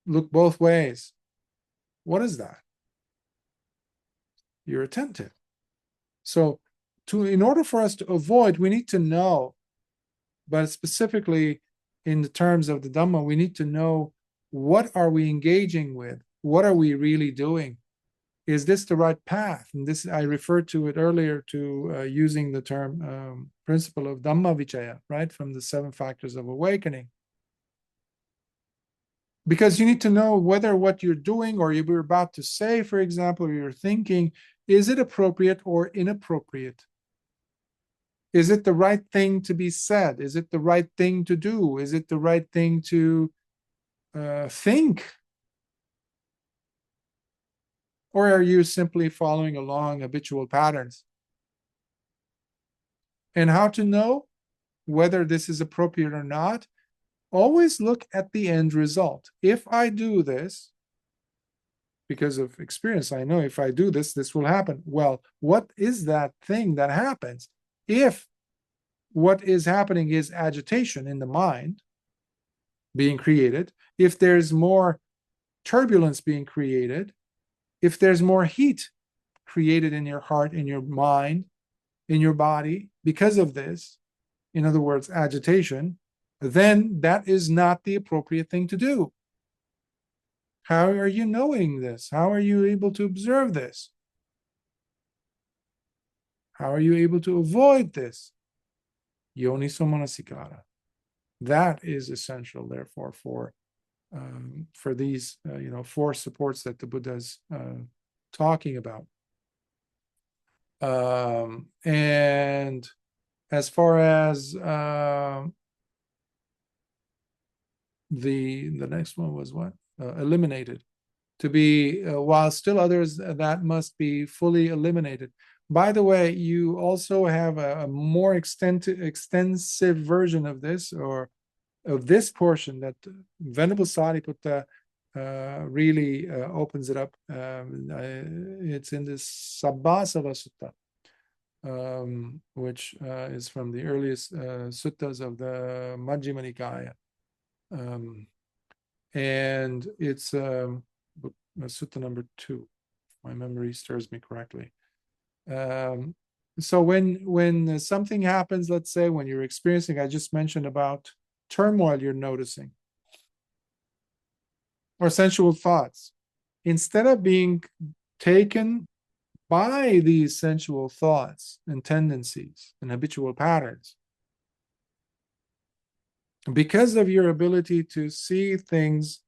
Look both ways. What is that? You're attentive. So in order for us to avoid, we need to know, but specifically in the terms of the Dhamma, we need to know, what are we engaging with? What are we really doing? Is this the right path? And this, I referred to it earlier to using the term principle of Dhamma Vichaya, right? From the 7 factors of awakening. Because you need to know whether what you're doing or you're about to say, for example, or you're thinking, is it appropriate or inappropriate? Is it the right thing to be said? Is it the right thing to do? Is it the right thing to think? Or are you simply following along habitual patterns? And how to know whether this is appropriate or not? Always look at the end result. If I do this, because of experience, I know if I do this, this will happen. Well, what is that thing that happens? If what is happening is agitation in the mind being created, if there's more turbulence being created, if there's more heat created in your heart, in your mind, in your body because of this, in other words, agitation, then that is not the appropriate thing to do. How are you knowing this? How are you able to observe this? How are you able to avoid this? Yoniso manasikara. That is essential, therefore, for these 4 supports that the Buddha is talking about. And as far as the next one was what? Eliminated. To be, while still others that must be fully eliminated. By the way, you also have a more extensive version of this, or of this portion, that Venerable Sariputta really opens it up. It's in this Sabbasava Sutta, which is from the earliest suttas of the Majjhima Nikaya. And it's Sutta number 2, if my memory serves me correctly. So when something happens, let's say when you're experiencing, I just mentioned about turmoil you're noticing, or sensual thoughts, instead of being taken by these sensual thoughts and tendencies and habitual patterns, because of your ability to see things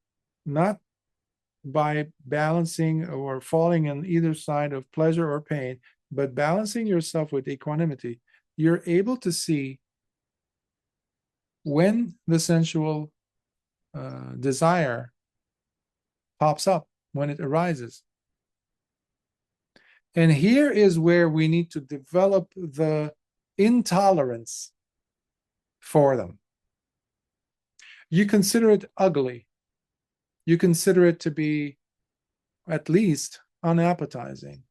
not by balancing or falling on either side of pleasure or pain, but balancing yourself with equanimity, you're able to see when the sensual desire pops up, when it arises. And here is where we need to develop the intolerance for them. You consider it ugly. You consider it to be at least unappetizing.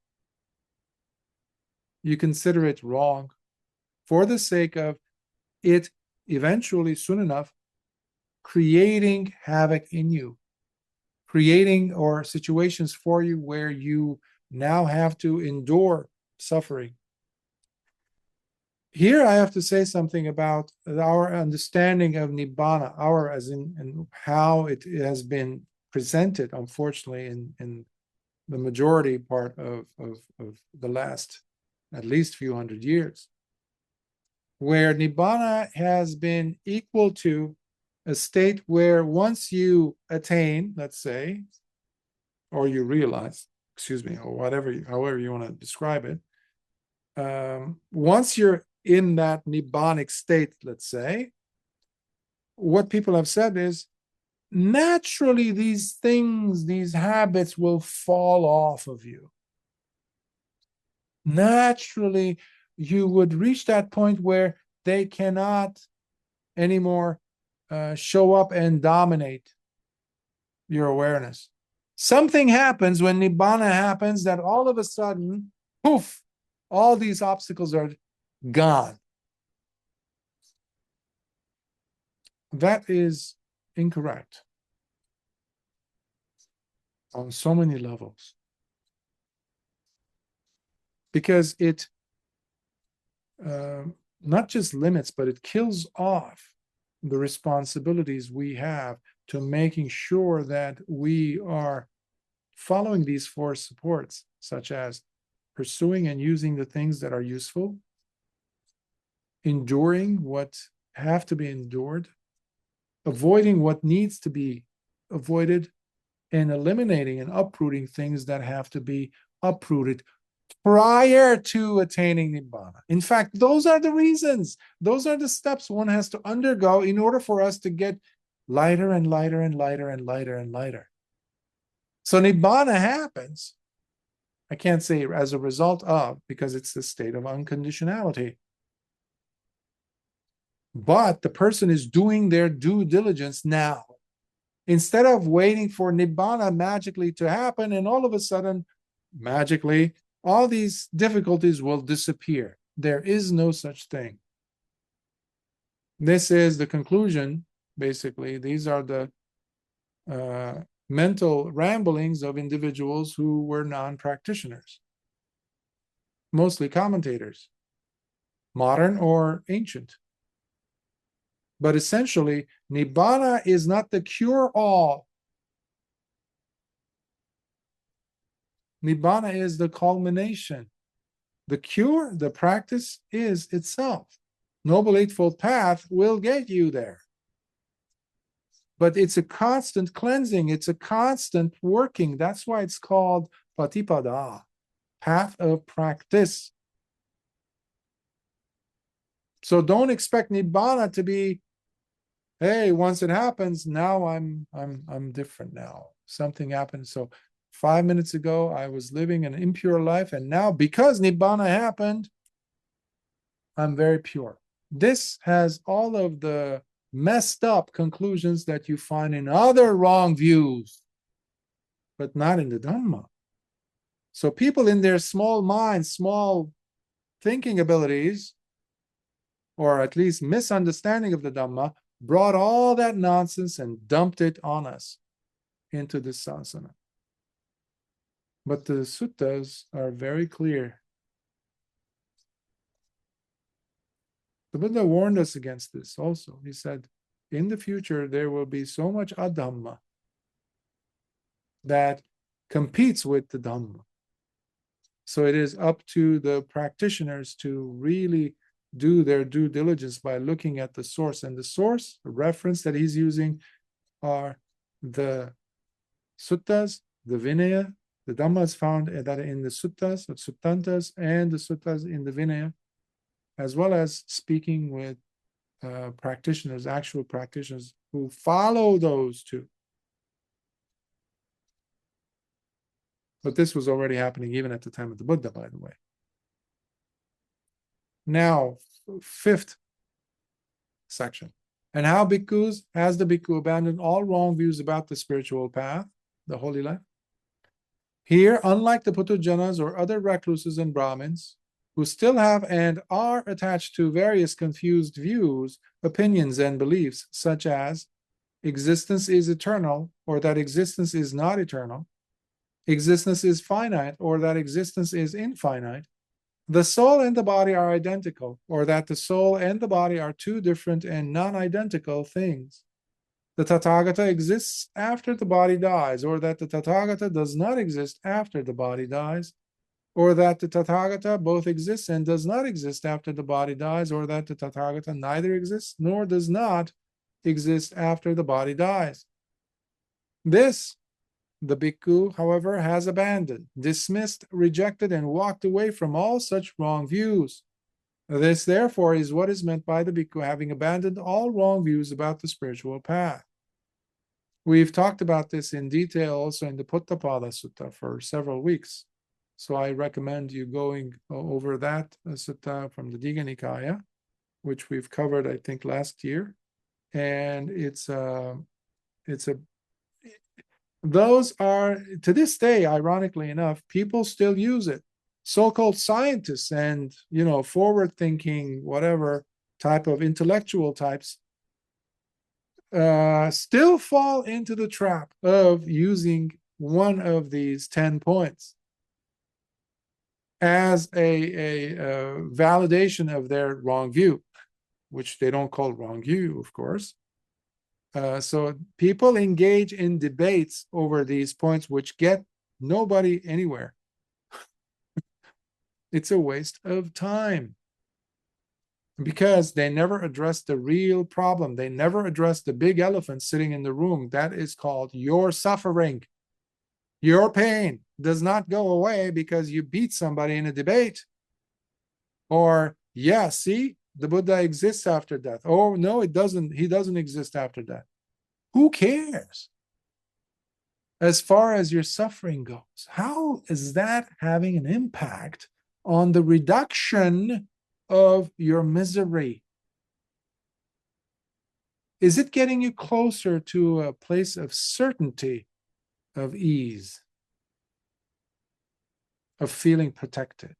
You consider it wrong for the sake of it eventually, soon enough, creating havoc in you, creating or situations for you where you now have to endure suffering. Here I have to say something about our understanding of Nibbana, our as in and how it has been presented, unfortunately, in the majority part of the last at least few hundred years, where Nibbana has been equal to a state where once you attain, let's say, or you realize, excuse me, or whatever, however you want to describe it, once you're in that Nibbanic state, let's say, what people have said is, naturally these things, these habits will fall off of you. Naturally, you would reach that point where they cannot anymore show up and dominate your awareness. Something happens when Nibbana happens that all of a sudden, poof, all these obstacles are gone. That is incorrect on so many levels, because it not just limits, but it kills off the responsibilities we have to making sure that we are following these four supports, such as pursuing and using the things that are useful, enduring what have to be endured, avoiding what needs to be avoided, and eliminating and uprooting things that have to be uprooted prior to attaining Nibbana. In fact, those are the reasons. Those are the steps one has to undergo in order for us to get lighter and lighter and lighter and lighter and lighter. So Nibbana happens, I can't say as a result of, because it's the state of unconditionality. But the person is doing their due diligence now, instead of waiting for Nibbana magically to happen, and all of a sudden, magically, all these difficulties will disappear. There is no such thing. This is the conclusion, basically. These are the mental ramblings of individuals who were non-practitioners, mostly commentators, modern or ancient. But essentially, Nibbana is not the cure-all. Nibbana is the culmination. The cure, the practice is itself. Noble Eightfold Path will get you there. But it's a constant cleansing. It's a constant working. That's why it's called Patipada, path of practice. So don't expect Nibbana to be, hey, once it happens, now I'm different now. Something happened. So 5 minutes ago, I was living an impure life, and now because Nibbana happened, I'm very pure. This has all of the messed up conclusions that you find in other wrong views, but not in the Dhamma. So people in their small minds, small thinking abilities, or at least misunderstanding of the Dhamma, brought all that nonsense and dumped it on us into this sasana. But the suttas are very clear. The Buddha warned us against this also. He said, in the future, there will be so much adhamma that competes with the Dhamma. So it is up to the practitioners to really do their due diligence by looking at the source. And the source, the reference that he's using, are the suttas, the Vinaya. The Dhamma is found that in the suttas, the suttantas, and the suttas in the Vinaya, as well as speaking with practitioners, actual practitioners who follow those two. But this was already happening even at the time of the Buddha, by the way. Now, fifth section. And how bhikkhus, has the bhikkhu abandoned all wrong views about the spiritual path, the holy life? Here, unlike the Putujanas or other recluses and Brahmins, who still have and are attached to various confused views, opinions, and beliefs, such as existence is eternal, or that existence is not eternal, existence is finite, or that existence is infinite, the soul and the body are identical, or that the soul and the body are two different and non-identical things. The Tathagata exists after the body dies, or that the Tathagata does not exist after the body dies, or that the Tathagata both exists and does not exist after the body dies, or that the Tathagata neither exists nor does not exist after the body dies. This the bhikkhu, however, has abandoned, dismissed, rejected, and walked away from all such wrong views. This, therefore, is what is meant by the bhikkhu having abandoned all wrong views about the spiritual path. We've talked about this in detail also in the Pottapada Sutta for several weeks. So I recommend you going over that sutta from the Digha Nikaya, which we've covered, I think, last year. And those are, to this day, ironically enough, people still use it. So-called scientists and, forward-thinking, whatever type of intellectual types still fall into the trap of using one of these 10 points as a validation of their wrong view, which they don't call wrong view, of course. So people engage in debates over these points, which get nobody anywhere. It's a waste of time because they never address the real problem. They never address the big elephant sitting in the room. That is called your suffering. Your pain does not go away because you beat somebody in a debate. Or, yeah, see, the Buddha exists after death. Oh, no, it doesn't. He doesn't exist after death. Who cares? As far as your suffering goes, how is that having an impact on the reduction of your misery? Is it getting you closer to a place of certainty, of ease, of feeling protected,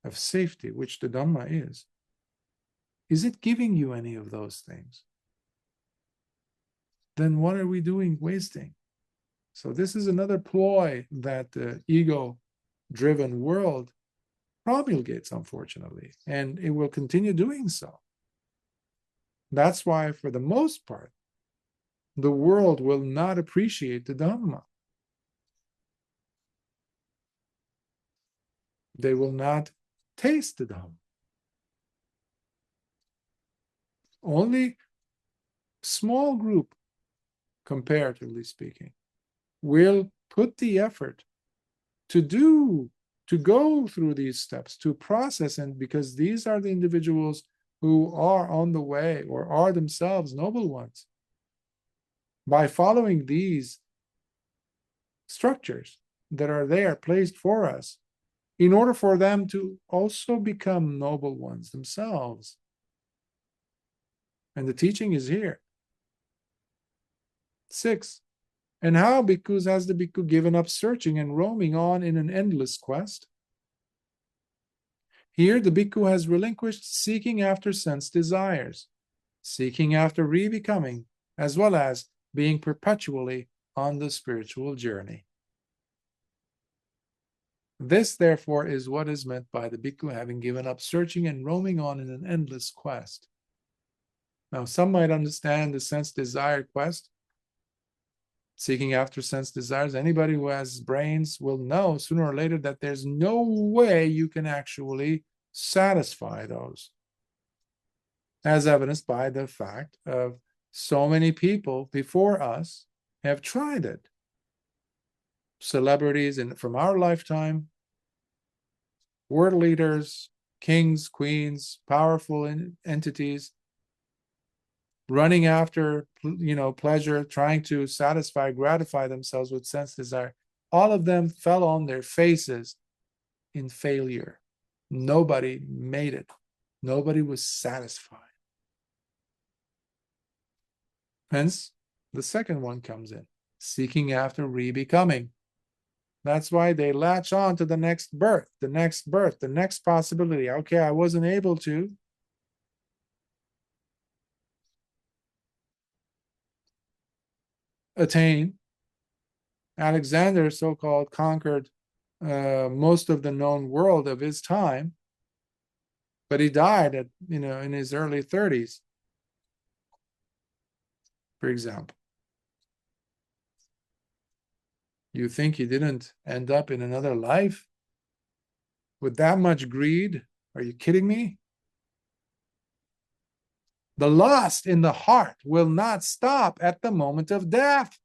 of safety, which the Dhamma is? Is it giving you any of those things? Then what are we doing wasting? So this is another ploy that the ego-driven world promulgates, unfortunately, and it will continue doing so. That's why, for the most part, the world will not appreciate the Dhamma. They will not taste the Dhamma. Only small group, comparatively speaking, will put the effort to go through these steps, to process, and because these are the individuals who are on the way or are themselves noble ones. By following these structures that are there placed for us, in order for them to also become noble ones themselves. And the teaching is here. 6. And how bhikkhus has the bhikkhu given up searching and roaming on in an endless quest? Here the bhikkhu has relinquished seeking after sense desires, seeking after re-becoming, as well as being perpetually on the spiritual journey. This, therefore, is what is meant by the bhikkhu having given up searching and roaming on in an endless quest. Now, some might understand the sense-desire quest, seeking after sense desires. Anybody who has brains will know sooner or later that there's no way you can actually satisfy those, as evidenced by the fact of so many people before us have tried it. Celebrities from our lifetime, world leaders, kings, queens, powerful entities, running after, pleasure, trying to satisfy, gratify themselves with sense desire. All of them fell on their faces in failure. Nobody made it. Nobody was satisfied. Hence, the second one comes in, seeking after re-becoming. That's why they latch on to the next birth, the next possibility. Okay, I wasn't able to. Attain. Alexander, so-called, conquered most of the known world of his time, but he died at in his early 30s, for example. You think he didn't end up in another life with that much greed? Are you kidding me? The lust in the heart will not stop at the moment of death.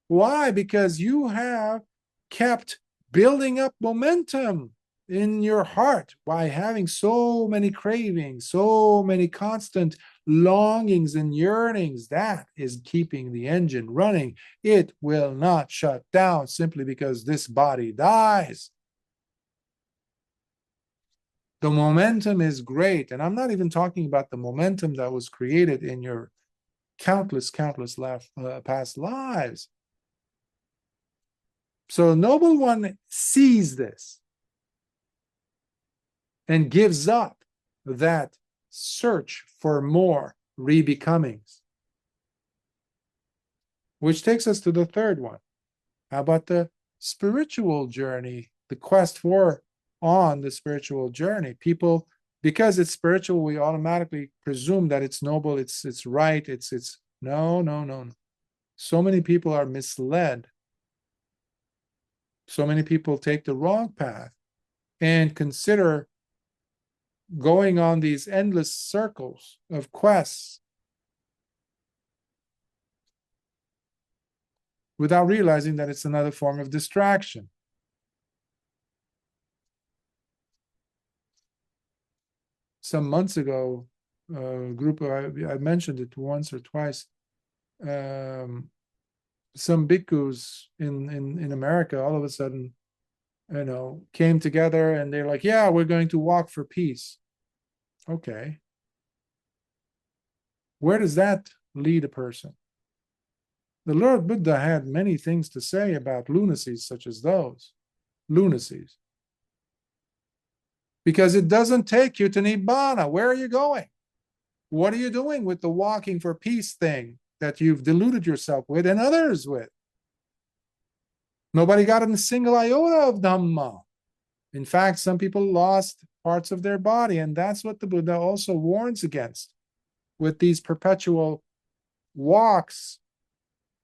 Why? Because you have kept building up momentum in your heart by having so many cravings, so many constant longings and yearnings. That is keeping the engine running. It will not shut down simply because this body dies. The momentum is great. And I'm not even talking about the momentum that was created in your countless past lives. So Noble One sees this and gives up that search for more re-becomings. Which takes us to the third one. How about the spiritual journey, the quest on the spiritual journey? People, because it's spiritual, we automatically presume that it's noble, it's right, it's no. So many people are misled. So many people take the wrong path and consider going on these endless circles of quests without realizing that it's another form of distraction. Some months ago, a group, I mentioned it once or twice, some bhikkhus in America all of a sudden, came together and they're like, yeah, we're going to walk for peace. Okay. Where does that lead a person? The Lord Buddha had many things to say about lunacies such as those. Lunacies. Because it doesn't take you to Nibbana. Where are you going? What are you doing with the walking for peace thing that you've deluded yourself with and others with? Nobody got a single iota of Dhamma. In fact, some people lost parts of their body, and that's what the Buddha also warns against with these perpetual walks,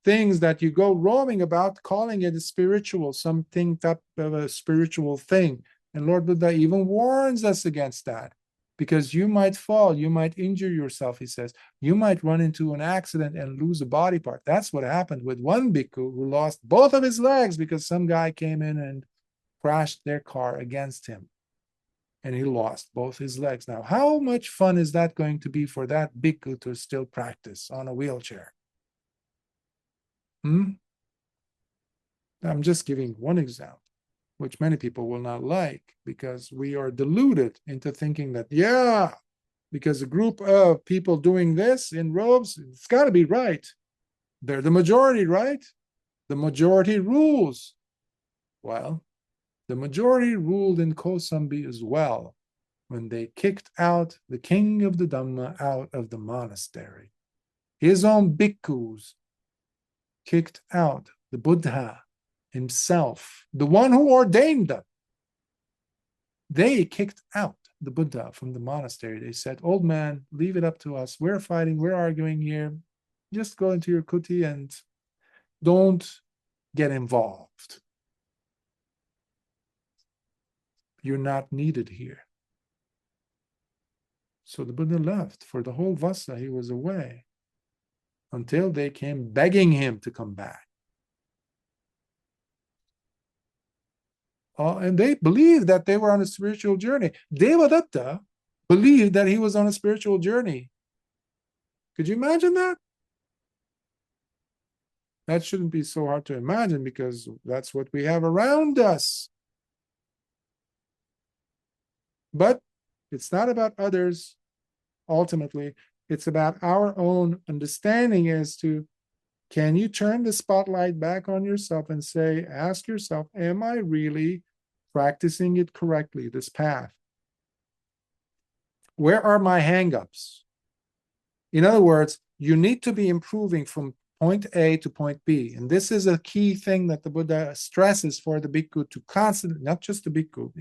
things that you go roaming about, calling it a spiritual, something type of a spiritual thing. And Lord Buddha even warns us against that, because you might fall, you might injure yourself, he says. You might run into an accident and lose a body part. That's what happened with one bhikkhu who lost both of his legs because some guy came in and crashed their car against him. And he lost both his legs. Now, how much fun is that going to be for that bhikkhu to still practice on a wheelchair? I'm just giving one example, which many people will not like, because we are deluded into thinking that, yeah, because a group of people doing this in robes, it's got to be right. They're the majority, right? The majority rules. Well, the majority ruled in Kosambi as well when they kicked out the king of the Dhamma out of the monastery. His own bhikkhus kicked out the Buddha himself, the one who ordained them. They kicked out the Buddha from the monastery. They said, old man, leave it up to us. We're fighting, we're arguing here. Just go into your kuti and don't get involved. You're not needed here. So the Buddha left. For the whole Vasa, he was away until they came begging him to come back. And they believed that they were on a spiritual journey. Devadatta believed that he was on a spiritual journey. Could you imagine that? That shouldn't be so hard to imagine because that's what we have around us. But it's not about others. Ultimately, it's about our own understanding as to, can you turn the spotlight back on yourself and say, ask yourself, am I really practicing it correctly, this path? Where are my hang-ups? In other words, you need to be improving from point A to point B. And this is a key thing that the Buddha stresses for the bhikkhu to constantly, not just the bhikkhu,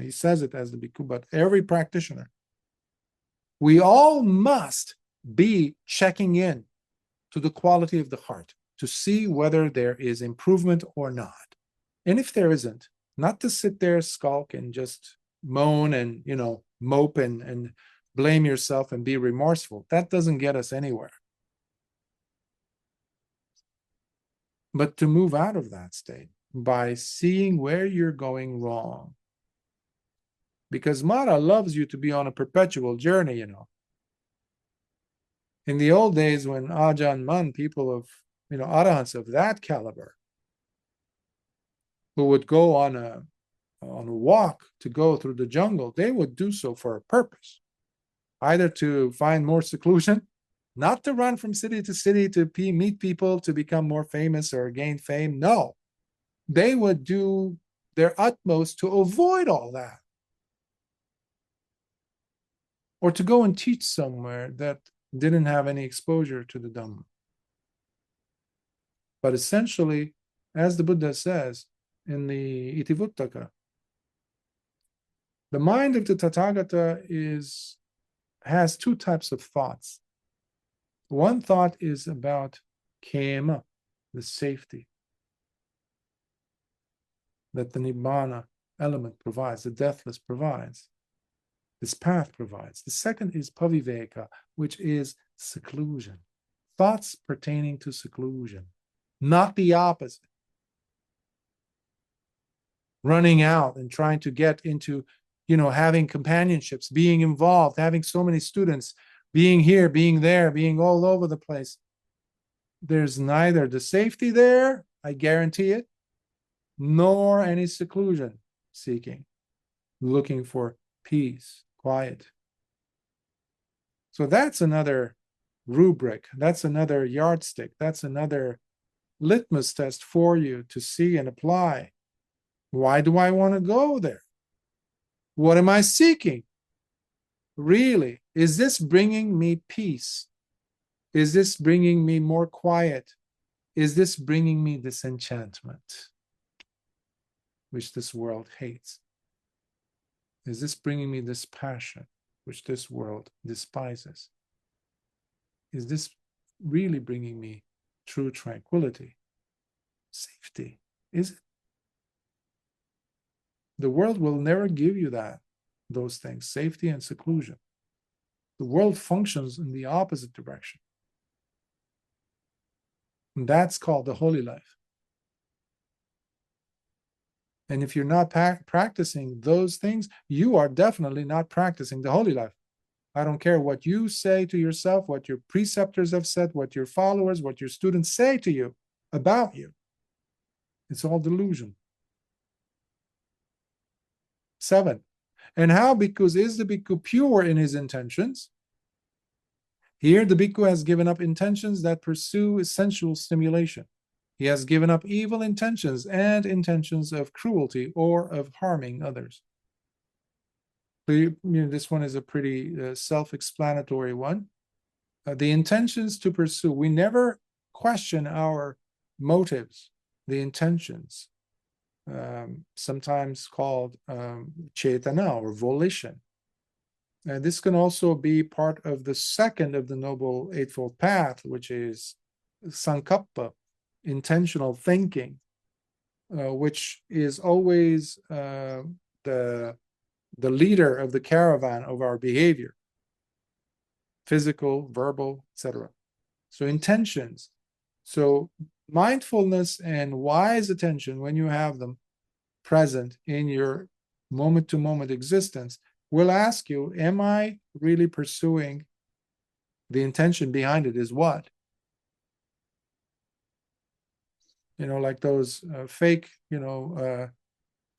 he says it as the bhikkhu, but every practitioner. We all must be checking in to the quality of the heart to see whether there is improvement or not. And if there isn't, not to sit there, skulk, and just moan and, mope and blame yourself and be remorseful. That doesn't get us anywhere. But to move out of that state by seeing where you're going wrong. Because Mara loves you to be on a perpetual journey, In the old days when Ajahn Man, people of, arahants of that caliber, who would go on a walk to go through the jungle, they would do so for a purpose. Either to find more seclusion, not to run from city to city to meet people to become more famous or gain fame. No, they would do their utmost to avoid all that. Or to go and teach somewhere that didn't have any exposure to the Dhamma. But essentially, as the Buddha says in the Itivuttaka, the mind of the Tathagata has two types of thoughts. One thought is about khema, the safety that the Nibbana element provides, the deathless provides, this path provides. The second is paviveka, which is seclusion, thoughts pertaining to seclusion, not the opposite. Running out and trying to get into, having companionships, being involved, having so many students, being here, being there, being all over the place. There's neither the safety there, I guarantee it, nor any seclusion seeking, looking for peace, quiet. So that's another rubric, that's another yardstick, that's another litmus test for you to see and apply. Why do I want to go there? What am I seeking? Really, is this bringing me peace? Is this bringing me more quiet? Is this bringing me disenchantment, which this world hates? Is this bringing me this passion, which this world despises? Is this really bringing me true tranquility, safety? Is it? The world will never give you those things, safety and seclusion. The world functions in the opposite direction. And that's called the holy life. And if you're not practicing those things, you are definitely not practicing the holy life. I don't care what you say to yourself, what your preceptors have said, what your followers, what your students say to you about you. It's all delusion. 7. And how bhikkhus is the bhikkhu pure in his intentions? Here the bhikkhu has given up intentions that pursue sensual stimulation. He has given up evil intentions and intentions of cruelty or of harming others. So this one is a pretty self-explanatory one. The intentions to pursue, we never question our motives. the intentions, sometimes called cetana or volition. And this can also be part of the second of the Noble Eightfold Path, which is sankappa, intentional thinking, which is always the leader of the caravan of our behavior, physical, verbal, etc. So intentions. So mindfulness and wise attention, when you have them present in your moment-to-moment existence, will ask you, am I really pursuing the intention behind it is what? Like those fake,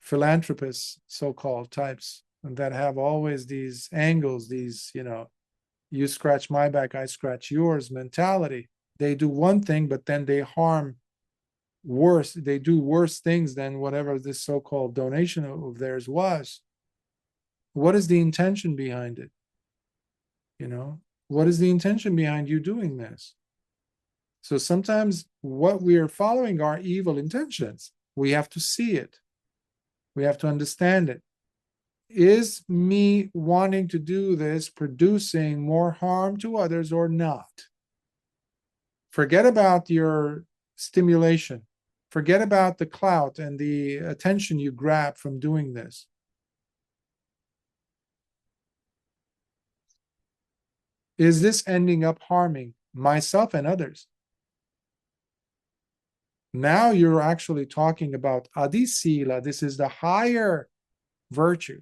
philanthropists, so-called types, that have always these angles, these, you scratch my back, I scratch yours mentality. They do one thing, but then they harm worse. They do worse things than whatever this so-called donation of theirs was. What is the intention behind it? What is the intention behind you doing this? So sometimes what we are following are evil intentions. We have to see it. We have to understand it. Is me wanting to do this producing more harm to others or not? Forget about your stimulation. Forget about the clout and the attention you grab from doing this. Is this ending up harming myself and others? Now you're actually talking about adisila. This is the higher virtue.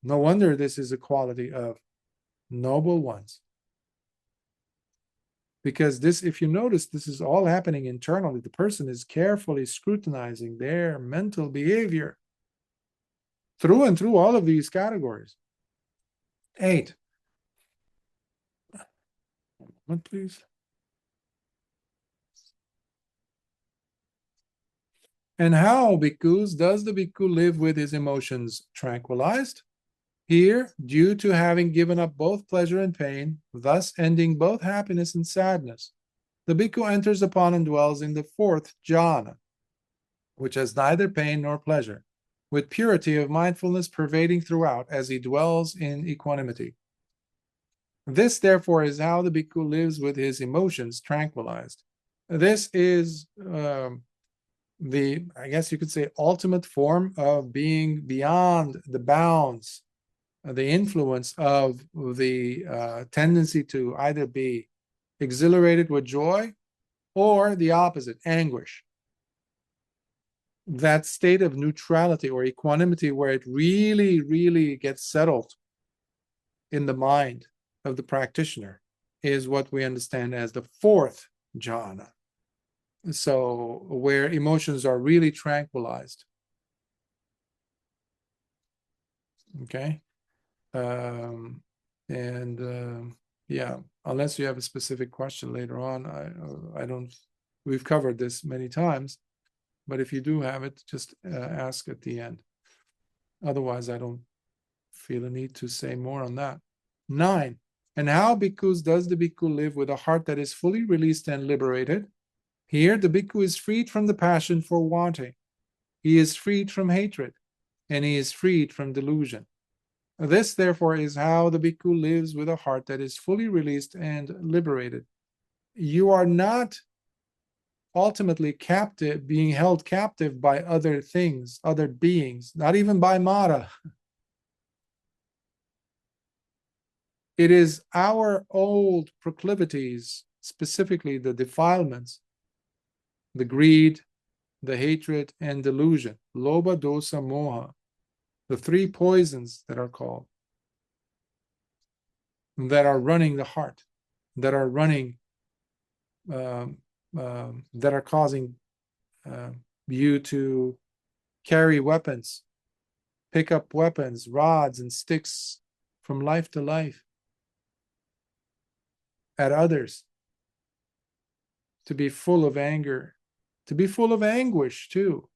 No wonder this is a quality of noble ones. Because this, if you notice, this is all happening internally. The person is carefully scrutinizing their mental behavior through and through all of these categories. 8. One moment, please. And how, bhikkhus, does the bhikkhu live with his emotions tranquilized? Here, due to having given up both pleasure and pain, thus ending both happiness and sadness, the bhikkhu enters upon and dwells in the 4th jhana, which has neither pain nor pleasure, with purity of mindfulness pervading throughout as he dwells in equanimity. This, therefore, is how the bhikkhu lives with his emotions tranquilized. This is the, I guess you could say, ultimate form of being beyond the bounds, the influence of the tendency to either be exhilarated with joy or the opposite, anguish. That state of neutrality or equanimity where it really, really gets settled in the mind of the practitioner is what we understand as the 4th jhana. So where emotions are really tranquilized. Okay. Yeah, unless you have a specific question later on, I don't, we've covered this many times, but if you do have it, just ask at the end. Otherwise, I don't feel a need to say more on that. 9. And how, bhikkhus, does the bhikkhu live with a heart that is fully released and liberated? Here, the bhikkhu is freed from the passion for wanting. He is freed from hatred, and he is freed from delusion. This, therefore, is how the bhikkhu lives with a heart that is fully released and liberated. You are not ultimately captive, being held captive by other things, other beings, not even by Mara. It is our old proclivities, specifically the defilements, the greed, the hatred, and delusion, lobha, dosa, moha, the 3 poisons that are called, that are running the heart, that are running, that are causing you to carry weapons, pick up weapons, rods and sticks from life to life at others, to be full of anger, to be full of anguish too.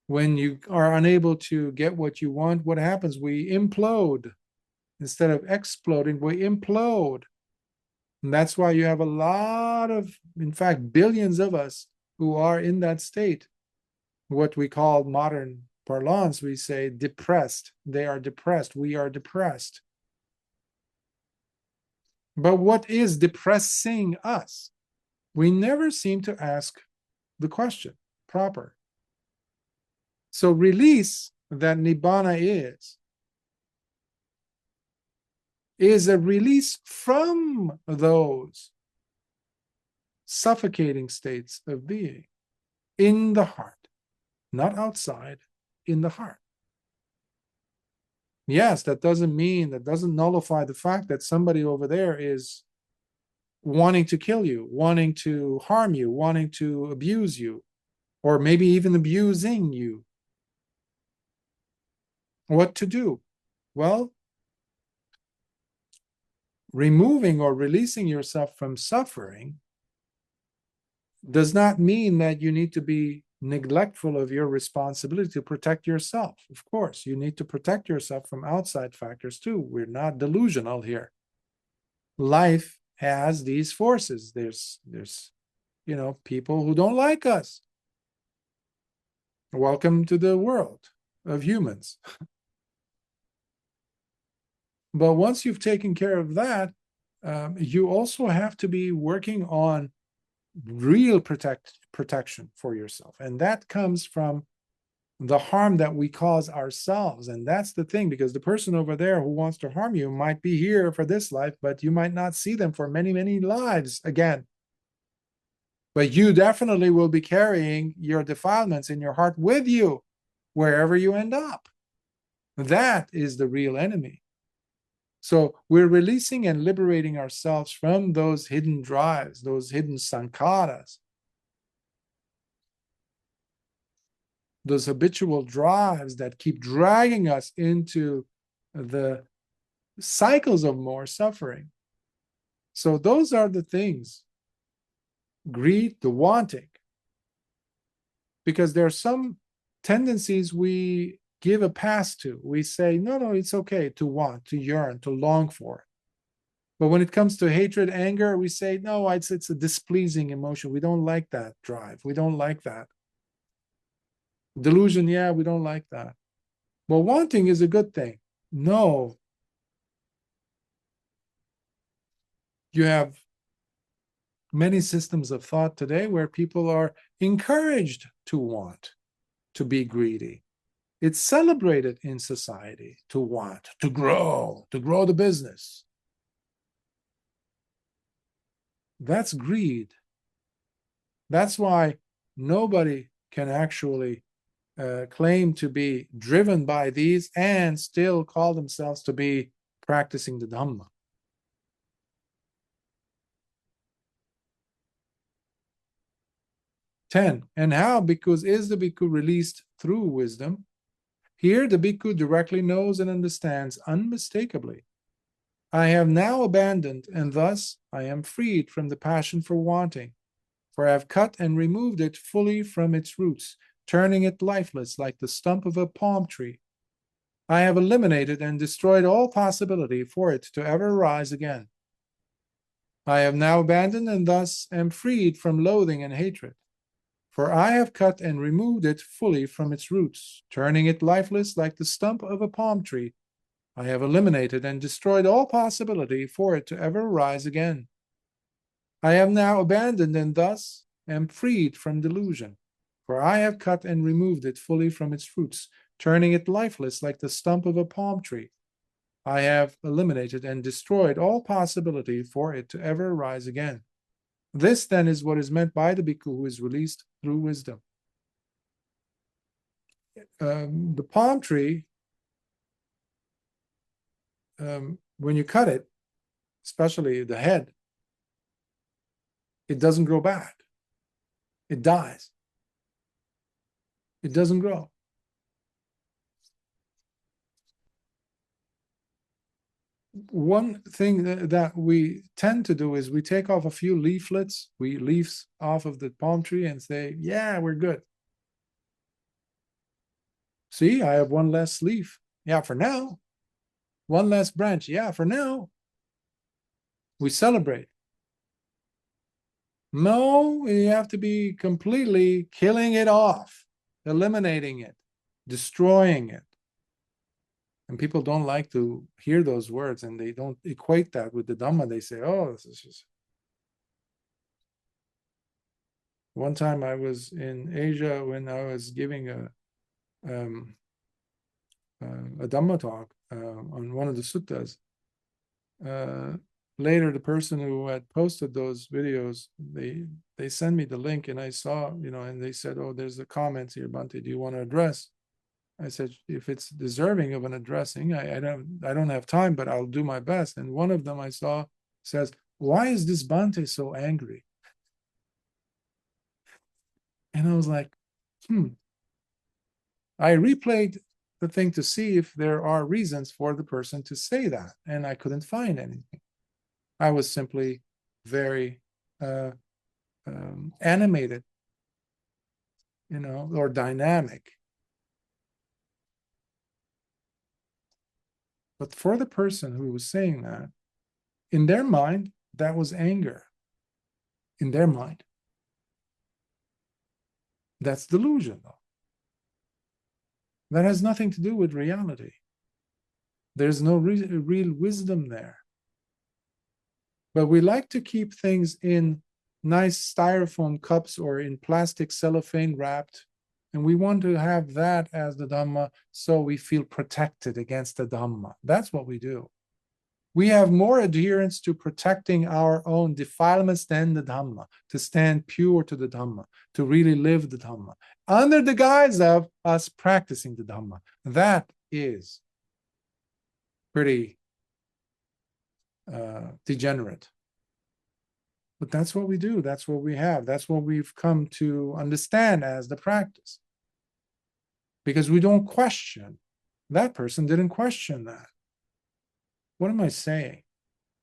When you are unable to get what you want, what happens? We implode. Instead of exploding, we implode. And that's why you have a lot of, in fact, billions of us who are in that state, what we call modern parlance, we say depressed. They are depressed. We are depressed. But what is depressing us? We never seem to ask the question proper. So release, that nibbana is a release from those suffocating states of being in the heart, not outside, in the heart. Yes, that doesn't nullify the fact that somebody over there is wanting to kill you, wanting to harm you, wanting to abuse you, or maybe even abusing you. What to do? Well, removing or releasing yourself from suffering does not mean that you need to be neglectful of your responsibility to protect yourself. Of course, you need to protect yourself from outside factors too. We're not delusional here. Life has these forces. There's people who don't like us. Welcome to the world of humans. But once you've taken care of that, you also have to be working on real protection for yourself. And that comes from the harm that we cause ourselves. And that's the thing, because the person over there who wants to harm you might be here for this life, but you might not see them for many, many lives again. But you definitely will be carrying your defilements in your heart with you wherever you end up. That is the real enemy. So we're releasing and liberating ourselves from those hidden drives, those hidden sankharas, those habitual drives that keep dragging us into the cycles of more suffering. So those are the things. Greed, the wanting. Because there are some tendencies we give a pass to. We say, no, it's okay to want, to yearn, to long for. But when it comes to hatred, anger, we say, no, it's a displeasing emotion. We don't like that drive. We don't like that. Delusion, yeah, we don't like that. But wanting is a good thing. No. You have many systems of thought today where people are encouraged to want, to be greedy. It's celebrated in society to want, to grow the business. That's greed. That's why nobody can actually claim to be driven by these and still call themselves to be practicing the Dhamma. And how bhikkhus is the bhikkhu released through wisdom? Here the bhikkhu directly knows and understands unmistakably. I have now abandoned, and thus I am freed from the passion for wanting, for I have cut and removed it fully from its roots, turning it lifeless like the stump of a palm tree. I have eliminated and destroyed all possibility for it to ever rise again. I have now abandoned, and thus am freed from loathing and hatred. For I have cut and removed it fully from its roots, turning it lifeless like the stump of a palm tree. I have eliminated and destroyed all possibility for it to ever rise again. I have now abandoned and thus am freed from delusion. For I have cut and removed it fully from its roots, turning it lifeless like the stump of a palm tree. I have eliminated and destroyed all possibility for it to ever rise again. This then is what is meant by the bhikkhu who is released through wisdom. The palm tree, when you cut it, especially the head, it doesn't grow back. It dies. It doesn't grow. One thing that we tend to do is we take off a few leaves off of the palm tree and say, yeah, we're good. See, I have one less leaf. Yeah, for now. One less branch. Yeah, for now. We celebrate. No, you have to be completely killing it off, eliminating it, destroying it. And people don't like to hear those words, and they don't equate that with the Dhamma. They say, oh, this is just... One time I was in Asia when I was giving a Dhamma talk on one of the suttas. Later, the person who had posted those videos, they sent me the link, and I saw, and they said, oh, there's the comments here, Bhante, do you want to address? I said, if it's deserving of an addressing, I don't have time, but I'll do my best. And one of them I saw says, why is this Bhante so angry? And I was like, I replayed the thing to see if there are reasons for the person to say that, and I couldn't find anything. I was simply very animated, or dynamic. But for the person who was saying that, in their mind, that was anger. In their mind. That's delusion, though. That has nothing to do with reality. There's no real wisdom there. But we like to keep things in nice styrofoam cups or in plastic cellophane wrapped. And we want to have that as the Dhamma so we feel protected against the Dhamma. That's what we do. We have more adherence to protecting our own defilements than the Dhamma, to stand pure to the Dhamma, to really live the Dhamma, under the guise of us practicing the Dhamma. That is pretty degenerate. But that's what we do. That's what we have. That's what we've come to understand as the practice. Because we don't question. That person didn't question that. What am I saying?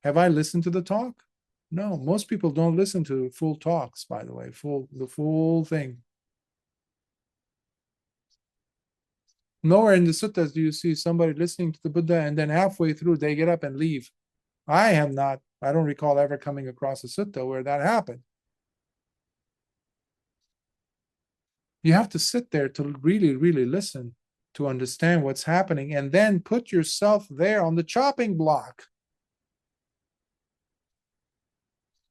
Have I listened to the talk? No, most people don't listen to full talks, by the way, the full thing. Nowhere in the suttas do you see somebody listening to the Buddha and then halfway through they get up and leave. I don't recall ever coming across a sutta where that happened. You have to sit there to really, really listen to understand what's happening, and then put yourself there on the chopping block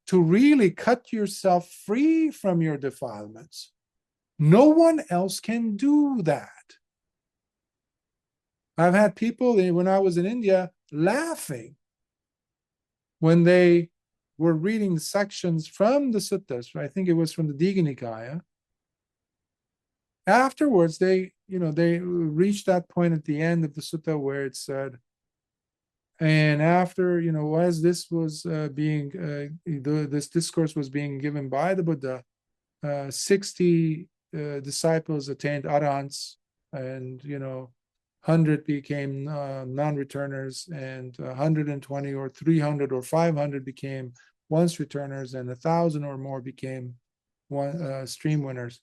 to really cut yourself free from your defilements. No one else can do that. I've had people, when I was in India, laughing when they were reading sections from the suttas. I think it was from the Digha Nikaya. Afterwards, they reached that point at the end of the sutta where it said, and after, as this was this discourse was being given by the Buddha, 60 disciples attained arahants, and 100 became non-returners, and 120 or 300 or 500 became once returners, and 1,000 or more became stream winners.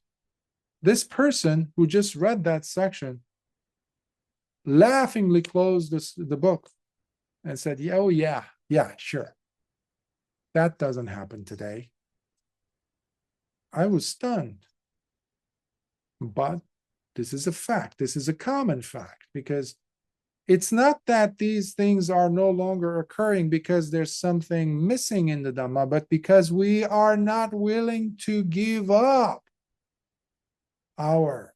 This person who just read that section laughingly closed the book and said, yeah, sure. That doesn't happen today. I was stunned. But this is a fact. This is a common fact, because it's not that these things are no longer occurring because there's something missing in the Dhamma, but because we are not willing to give up our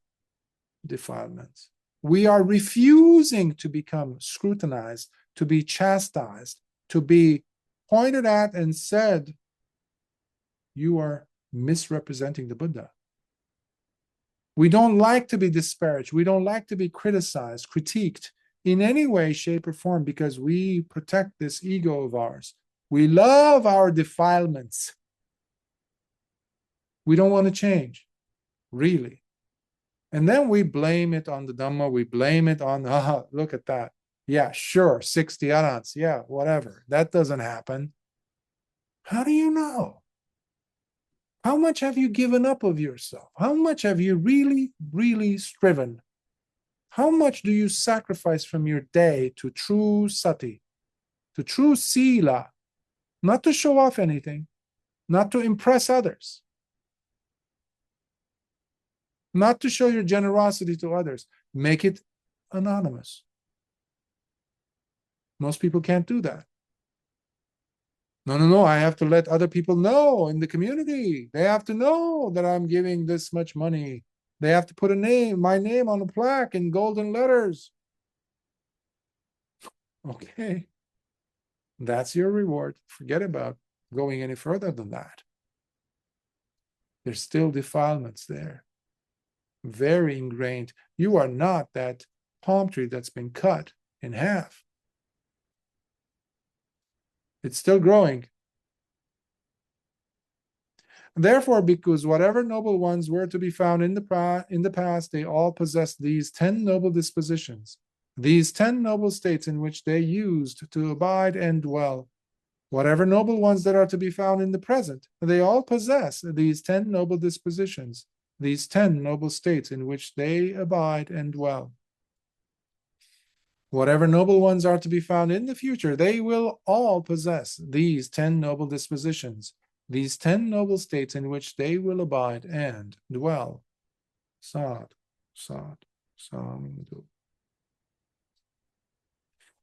defilements. We are refusing to become scrutinized, to be chastised, to be pointed at and said, you are misrepresenting the Buddha. We don't like to be disparaged. We don't like to be criticized, critiqued in any way, shape, or form, because we protect this ego of ours. We love our defilements. We don't want to change, really. And then we blame it on the Dhamma. We blame it on, look at that. Yeah, sure, 60 arahants. Yeah, whatever. That doesn't happen. How do you know? How much have you given up of yourself? How much have you really, really striven? How much do you sacrifice from your day to true sati, to true sila, not to show off anything, not to impress others, not to show your generosity to others. Make it anonymous. Most people can't do that. No, I have to let other people know in the community. They have to know that I'm giving this much money. They have to put my name on a plaque in golden letters. Okay. That's your reward. Forget about going any further than that. There's still defilements there. Very ingrained. You are not that palm tree that's been cut in half. It's still growing. Therefore, bhikkhus, whatever noble ones were to be found in the past, they all possessed these 10 noble dispositions, these 10 noble states in which they used to abide and dwell. Whatever noble ones that are to be found in the present, they all possess these 10 noble dispositions, these 10 noble states in which they abide and dwell. Whatever noble ones are to be found in the future, they will all possess these 10 noble dispositions, these 10 noble states in which they will abide and dwell. Sad, sad, sadhu.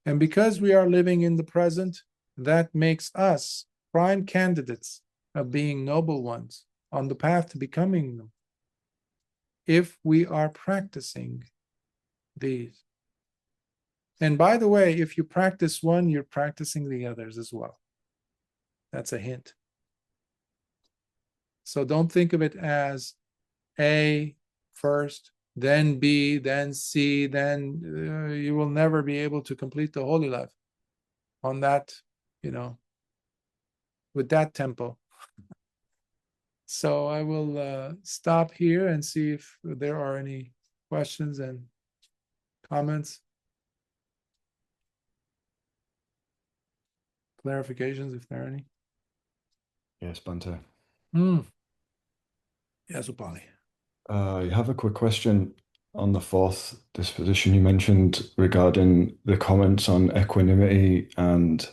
And because we are living in the present, that makes us prime candidates of being noble ones on the path to becoming them, if we are practicing these. And by the way, if you practice one, you're practicing the others as well. That's a hint. So don't think of it as A first, then B, then C, then you will never be able to complete the holy life on that, with that tempo. So I will stop here and see if there are any questions and comments, clarifications, if there are any. Yes, Bante. Yes, Upali. You have a quick question on the fourth disposition you mentioned regarding the comments on equanimity and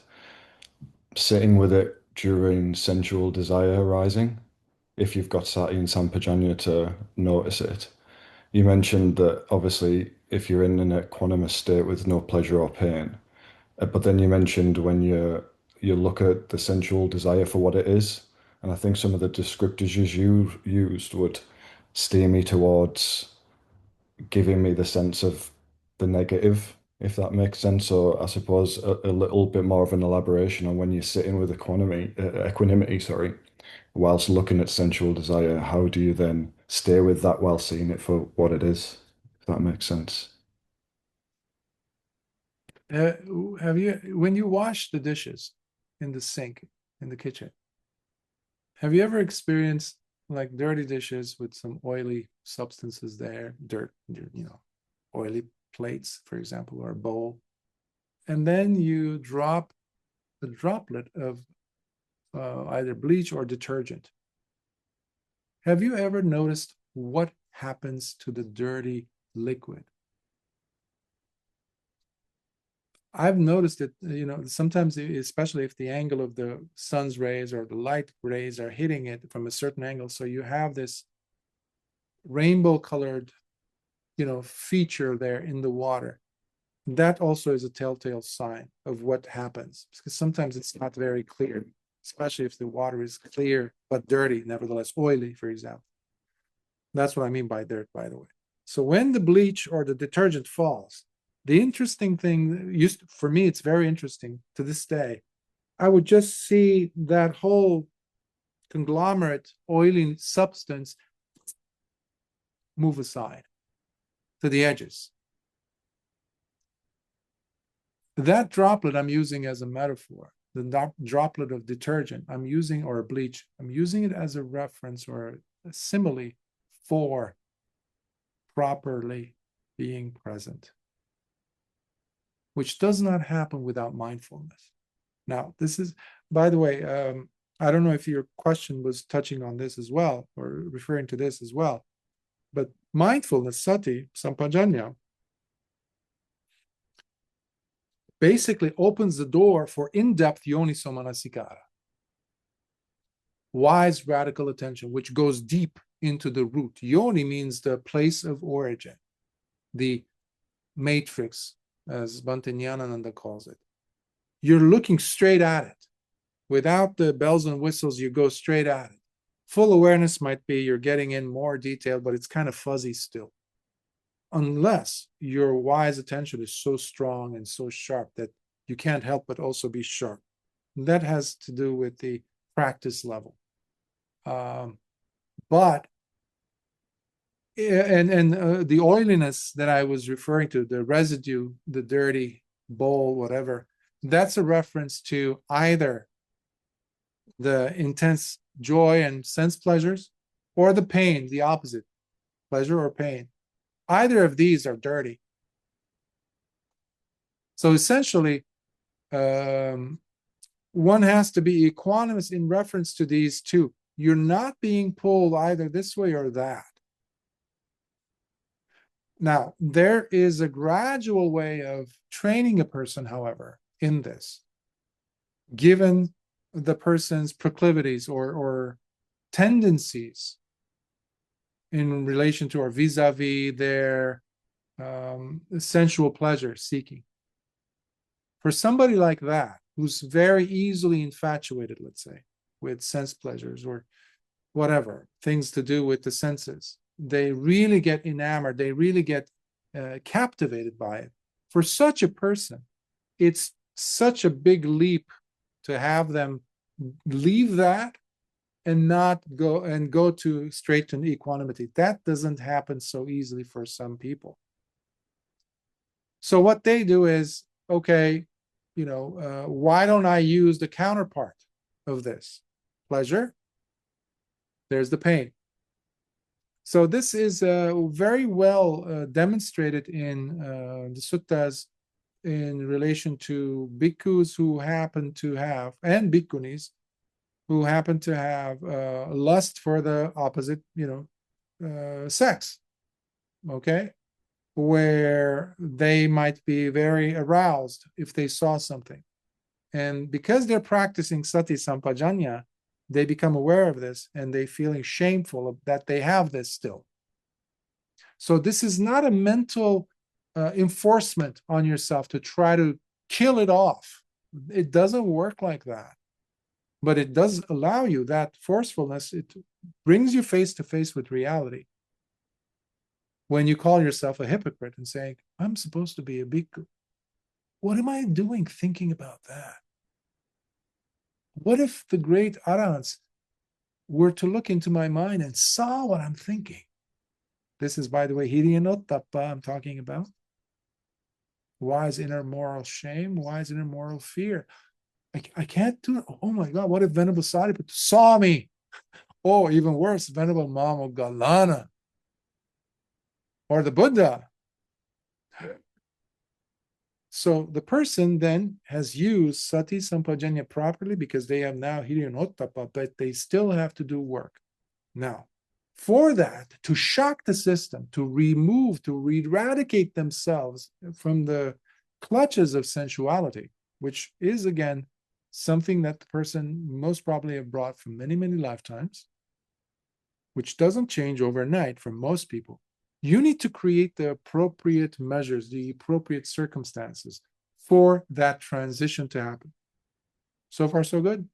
sitting with it during sensual desire arising, if you've got sati and sampajanya to notice it. You mentioned that obviously if you're in an equanimous state with no pleasure or pain, but then you mentioned when you look at the sensual desire for what it is, and I think some of the descriptors you used would steer me towards giving me the sense of the negative, if that makes sense. So I suppose a little bit more of an elaboration on when you're sitting with equanimity, sorry, whilst looking at sensual desire, how do you then stay with that while seeing it for what it is, if that makes sense? Have you, when you wash the dishes in the sink in the kitchen, have you ever experienced like dirty dishes with some oily substances there, dirt, oily plates, for example, or a bowl, and then you drop a droplet of either bleach or detergent? Have you ever noticed what happens to the dirty liquid? I've noticed it, sometimes, especially if the angle of the sun's rays or the light rays are hitting it from a certain angle. So you have this rainbow colored, feature there in the water. That also is a telltale sign of what happens, because sometimes it's not very clear, especially if the water is clear but dirty, nevertheless oily, for example. That's what I mean by dirt, by the way. So when the bleach or the detergent falls, the interesting thing, for me, it's very interesting to this day, I would just see that whole conglomerate oily substance move aside to the edges. That droplet I'm using as a metaphor, the droplet of detergent I'm using, or bleach, I'm using it as a reference or a simile for properly being present, which does not happen without mindfulness. Now, this is, by the way, I don't know if your question was touching on this as well, or referring to this as well, but mindfulness, sati, sampajanya, basically opens the door for in-depth yoniso manasikara. wise radical attention, which goes deep into the root. Yoni means the place of origin, the matrix, as Bhante Nyanananda calls it. You're looking straight at it. Without the bells and whistles, you go straight at it. Full awareness might be you're getting in more detail, but it's kind of fuzzy still. Unless your wise attention is so strong and so sharp that you can't help but also be sharp. That has to do with the practice level. But the oiliness that I was referring to, the residue, the dirty bowl, whatever, that's a reference to either the intense joy and sense pleasures, or the pain, the opposite, pleasure or pain. Either of these are dirty. So essentially, one has to be equanimous in reference to these two. You're not being pulled either this way or that. Now, there is a gradual way of training a person, however, in this, given the person's proclivities or tendencies in relation to or vis-a-vis their sensual pleasure seeking. For somebody like that, who's very easily infatuated, let's say, with sense pleasures or whatever, things to do with the senses, they really get enamored, they really get captivated by it. For such a person, it's such a big leap to have them leave that and not go to straight to equanimity. That doesn't happen so easily for some people. So what they do is, okay, why don't I use the counterpart of this? Pleasure, there's the pain. So this is very well demonstrated in the suttas in relation to bhikkhus who happen to have, and bhikkhunis, who happen to have lust for the opposite, sex, okay? Where they might be very aroused if they saw something. And because they're practicing sati sampajanya, they become aware of this and they feeling shameful of that they have this still. So this is not a mental enforcement on yourself to try to kill it off. It doesn't work like that. But it does allow you that forcefulness. It brings you face to face with reality. When you call yourself a hypocrite and saying, I'm supposed to be a bhikkhu. What am I doing thinking about that? What if the great arahants were to look into my mind and saw what I'm thinking? This is, by the way, hiriyanottappa I'm talking about. Wise inner moral shame, wise inner moral fear. I can't do it. Oh my God, what if Venerable Sariputta saw me? Or even worse, Venerable Moggallana or the Buddha. So the person then has used sati sampajanya properly because they have now hiriyanottappa, but they still have to do work. Now, for that, to shock the system, to remove, to eradicate themselves from the clutches of sensuality, which is, again, something that the person most probably have brought from many, many lifetimes, which doesn't change overnight for most people. You need to create the appropriate measures, the appropriate circumstances for that transition to happen. So far, so good?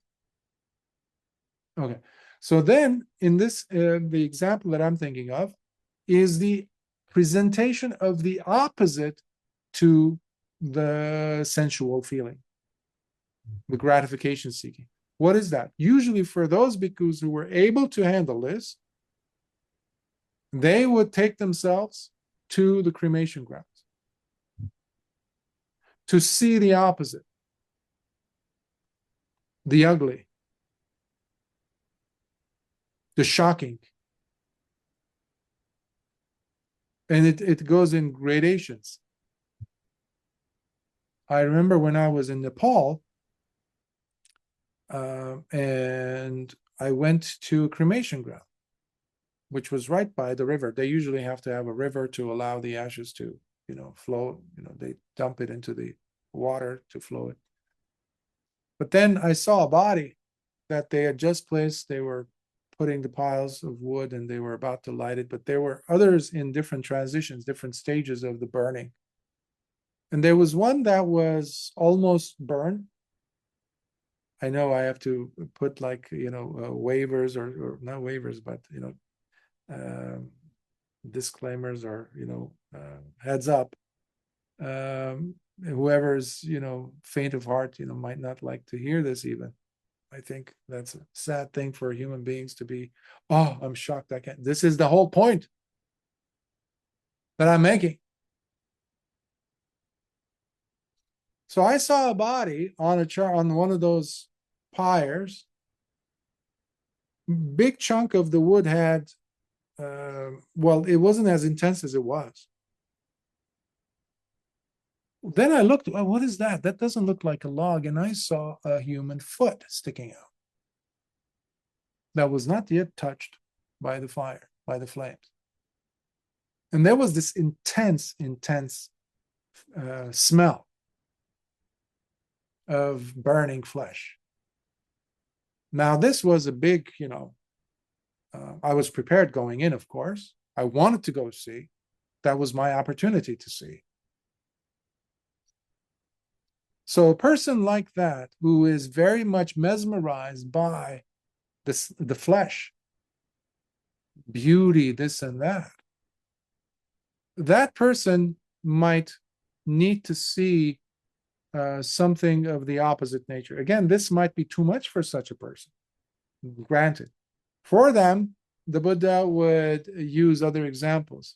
Okay. So then, in this, the example that I'm thinking of is the presentation of the opposite to the sensual feeling, the gratification seeking. What is that? Usually for those bhikkhus who were able to handle this, they would take themselves to the cremation grounds to see the opposite, the ugly, the shocking. And it goes in gradations. I remember when I was in Nepal, and I went to a cremation ground, which was right by the river. They usually have to have a river to allow the ashes to, flow. They dump it into the water to flow it. But then I saw a body that they had just placed. They were putting the piles of wood and they were about to light it, but there were others in different transitions, different stages of the burning. And there was one that was almost burned. I know I have to put like, waivers or not waivers, but, disclaimers or, heads up. Whoever's, faint of heart, might not like to hear this even. I think that's a sad thing for human beings to be, oh, I'm shocked. I can't. This is the whole point that I'm making. So I saw a body on a chart on one of those pyres. Big chunk of the wood had, well, it wasn't as intense as it was. Then I looked, oh, what is that? That doesn't look like a log. And I saw a human foot sticking out that was not yet touched by the fire, by the flames. And there was this intense smell of burning flesh. Now, this was a big, I was prepared going in, of course. I wanted to go see. That was my opportunity to see. So a person like that, who is very much mesmerized by the flesh, beauty, this and that, that person might need to see something of the opposite nature. Again, this might be too much for such a person, granted. For them, the Buddha would use other examples.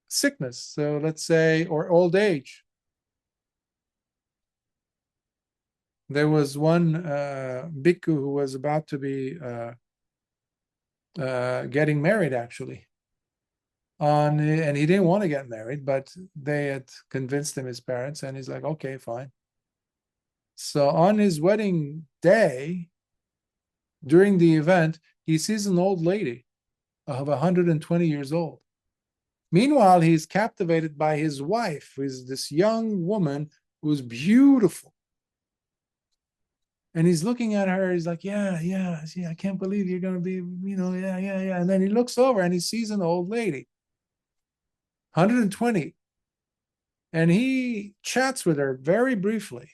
Sickness, so let's say, or old age. There was one bhikkhu who was about to be getting married, actually. And he didn't want to get married, but they had convinced him, his parents, and he's like, okay, fine. So on his wedding day, during the event, he sees an old lady of 120 years old. Meanwhile, he's captivated by his wife, who is this young woman who's beautiful. And he's looking at her, he's like, yeah, I can't believe you're going to be, yeah. And then he looks over and he sees an old lady, 120. And he chats with her very briefly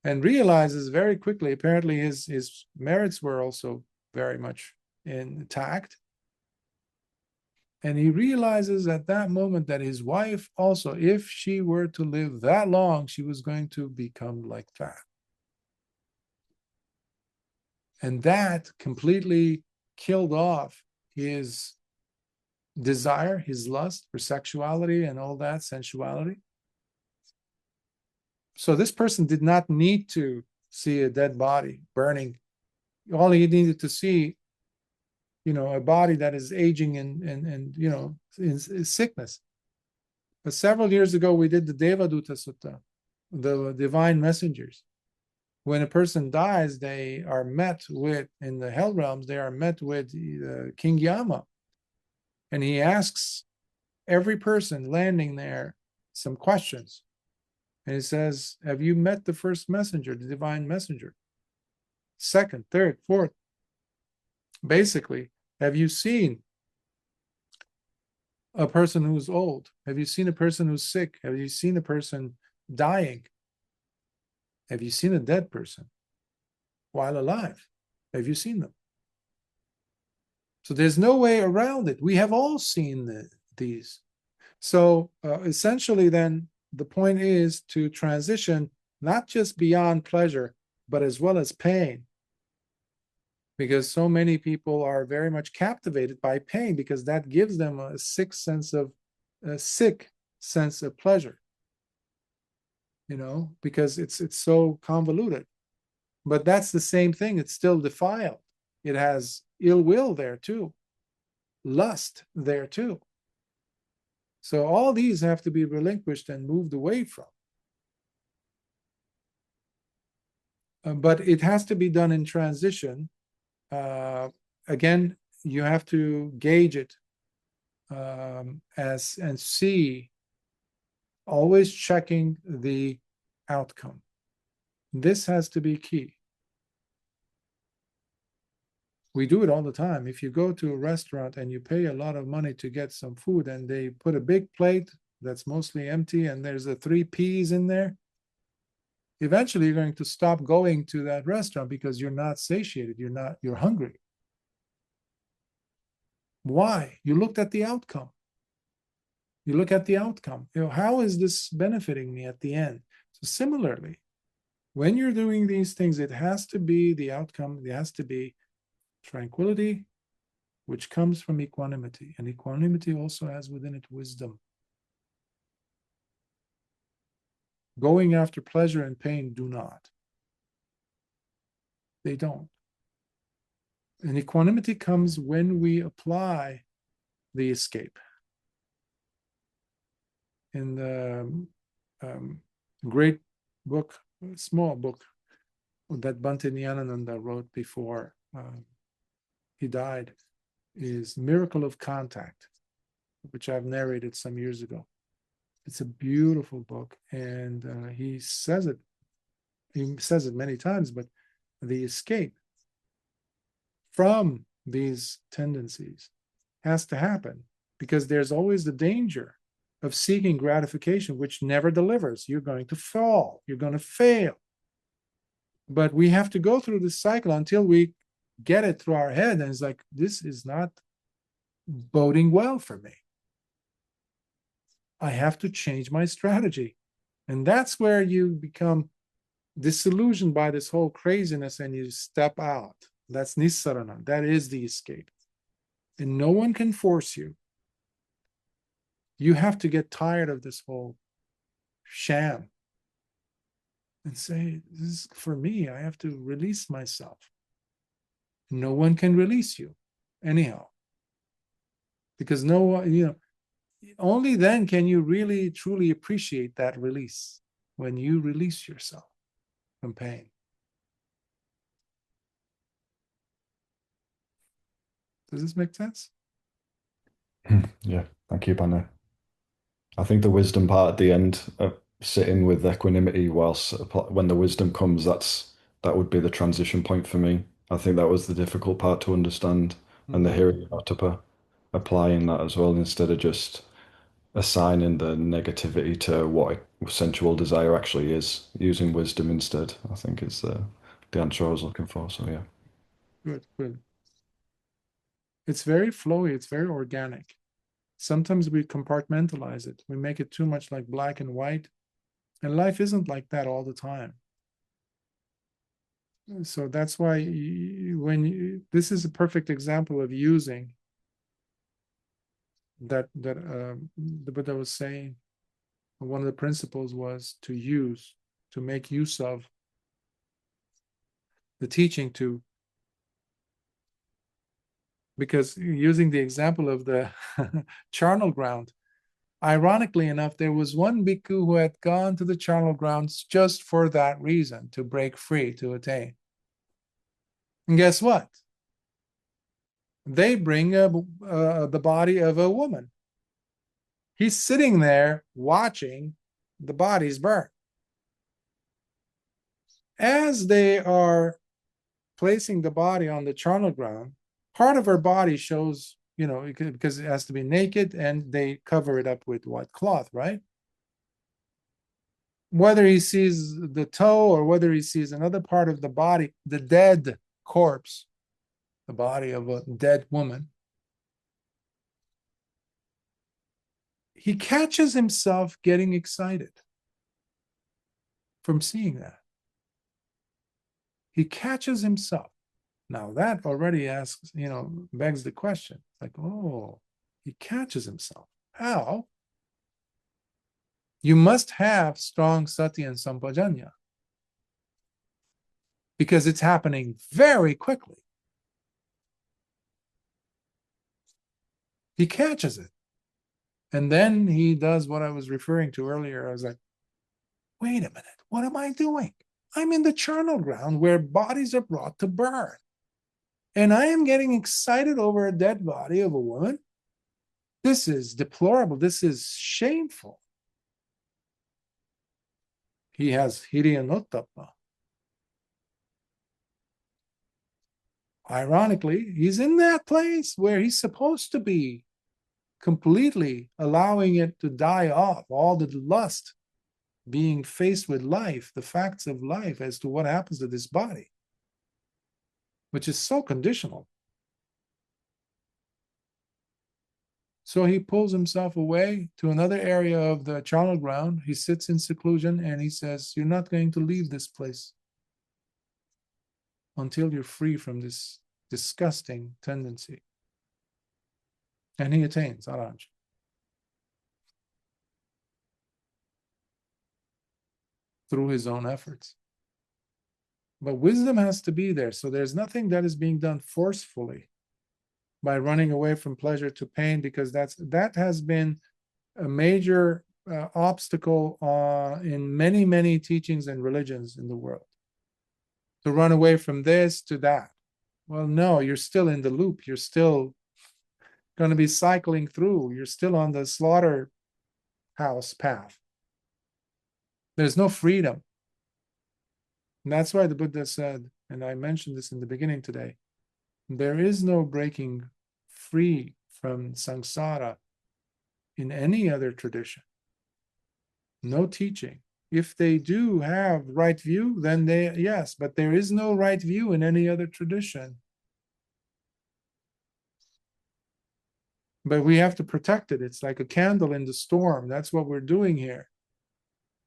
and realizes very quickly, apparently his merits were also very much intact. And he realizes at that moment that his wife also, if she were to live that long, she was going to become like that. And that completely killed off his desire, his lust for sexuality and all that, sensuality. So this person did not need to see a dead body burning. All he needed to see, a body that is aging and in sickness. But several years ago, we did the Devadutta Sutta, the divine messengers. When a person dies, they are met with, in the hell realms, they are met with King Yama. And he asks every person landing there some questions. And he says, have you met the first messenger, the divine messenger? Second, third, fourth. Basically, have you seen a person who's old? Have you seen a person who's sick? Have you seen a person dying? Have you seen a dead person while alive? Have you seen them? So there's no way around it. We have all seen these. So essentially then, the point is to transition not just beyond pleasure, but as well as pain. Because so many people are very much captivated by pain because that gives them a sick sense of pleasure. Because it's so convoluted. But that's the same thing. It's still defiled. It has ill will there too. Lust there too. So all these have to be relinquished and moved away from. But it has to be done in transition. Again, you have to gauge it and see, always checking the outcome. This has to be key. We do it all the time. If you go to a restaurant and you pay a lot of money to get some food and they put a big plate that's mostly empty and there's a 3 peas in there, eventually you're going to stop going to that restaurant because you're not satiated, you're hungry. Why? You looked at the outcome. You look at the outcome. How is this benefiting me at the end? So similarly, when you're doing these things, it has to be the outcome, it has to be tranquility, which comes from equanimity. And equanimity also has within it wisdom. Going after pleasure and pain do not. They don't. And equanimity comes when we apply the escape. In the great book, small book, that Bhante Nyanananda wrote before he died, is Miracle of Contact, which I've narrated some years ago. It's a beautiful book, and he says it many times, but the escape from these tendencies has to happen, because there's always the danger of seeking gratification, which never delivers. You're going to fall, you're going to fail. But we have to go through this cycle until we get it through our head, and it's like, this is not boding well for me. I have to change my strategy. And that's where you become disillusioned by this whole craziness and you step out. That's Nissarana. That is the escape. And no one can force you. You have to get tired of this whole sham and say, this is for me. I have to release myself. No one can release you anyhow. Because no one, only then can you really truly appreciate that release, when you release yourself from pain. Does this make sense? Yeah, thank you, Banu. I think the wisdom part at the end of sitting with equanimity whilst when the wisdom comes, that would be the transition point for me. I think that was the difficult part to understand, and the Hiriyottapa applying that as well, instead of just assigning the negativity to what sensual desire actually is, using wisdom instead, I think is the answer I was looking for. So yeah. Good, good. It's very flowy, it's very organic. Sometimes we compartmentalize it. We make it too much like black and white. And life isn't like that all the time. So that's why this is a perfect example of using that the Buddha was saying. One of the principles was to make use of the teaching because using the example of the charnel ground, ironically enough, there was one bhikkhu who had gone to the charnel grounds just for that reason, to break free, to attain. And guess what? They bring the body of a woman. He's sitting there watching the bodies burn. As they are placing the body on the charnel ground, part of her body shows, because it has to be naked, and they cover it up with white cloth, right? Whether he sees the toe or whether he sees another part of the body, the dead corpse, the body of a dead woman, he catches himself getting excited from seeing that. He catches himself. Now that already asks, begs the question, like, oh, he catches himself. How? You must have strong sati and sampajanya, because it's happening very quickly. He catches it. And then he does what I was referring to earlier. I was like, wait a minute, what am I doing? I'm in the charnel ground where bodies are brought to burn. And I am getting excited over a dead body of a woman. This is deplorable. This is shameful. He has Hiriyottapa. Ironically, he's in that place where he's supposed to be, completely allowing it to die off, all the lust, being faced with life, the facts of life as to what happens to this body, which is so conditional. So he pulls himself away to another area of the charnel ground. He sits in seclusion and he says, you're not going to leave this place until you're free from this disgusting tendency. And he attains Arahant through his own efforts. But wisdom has to be there. So there's nothing that is being done forcefully by running away from pleasure to pain, because that has been a major obstacle in many, many teachings and religions in the world. To run away from this to that. Well, no, you're still in the loop. You're still going to be cycling through. You're still on the slaughterhouse path. There's no freedom. And that's why the Buddha said, and I mentioned this in the beginning today, there is no breaking free from samsara in any other tradition. No teaching. If they do have right view, then yes, but there is no right view in any other tradition. But we have to protect it. It's like a candle in the storm. That's what we're doing here.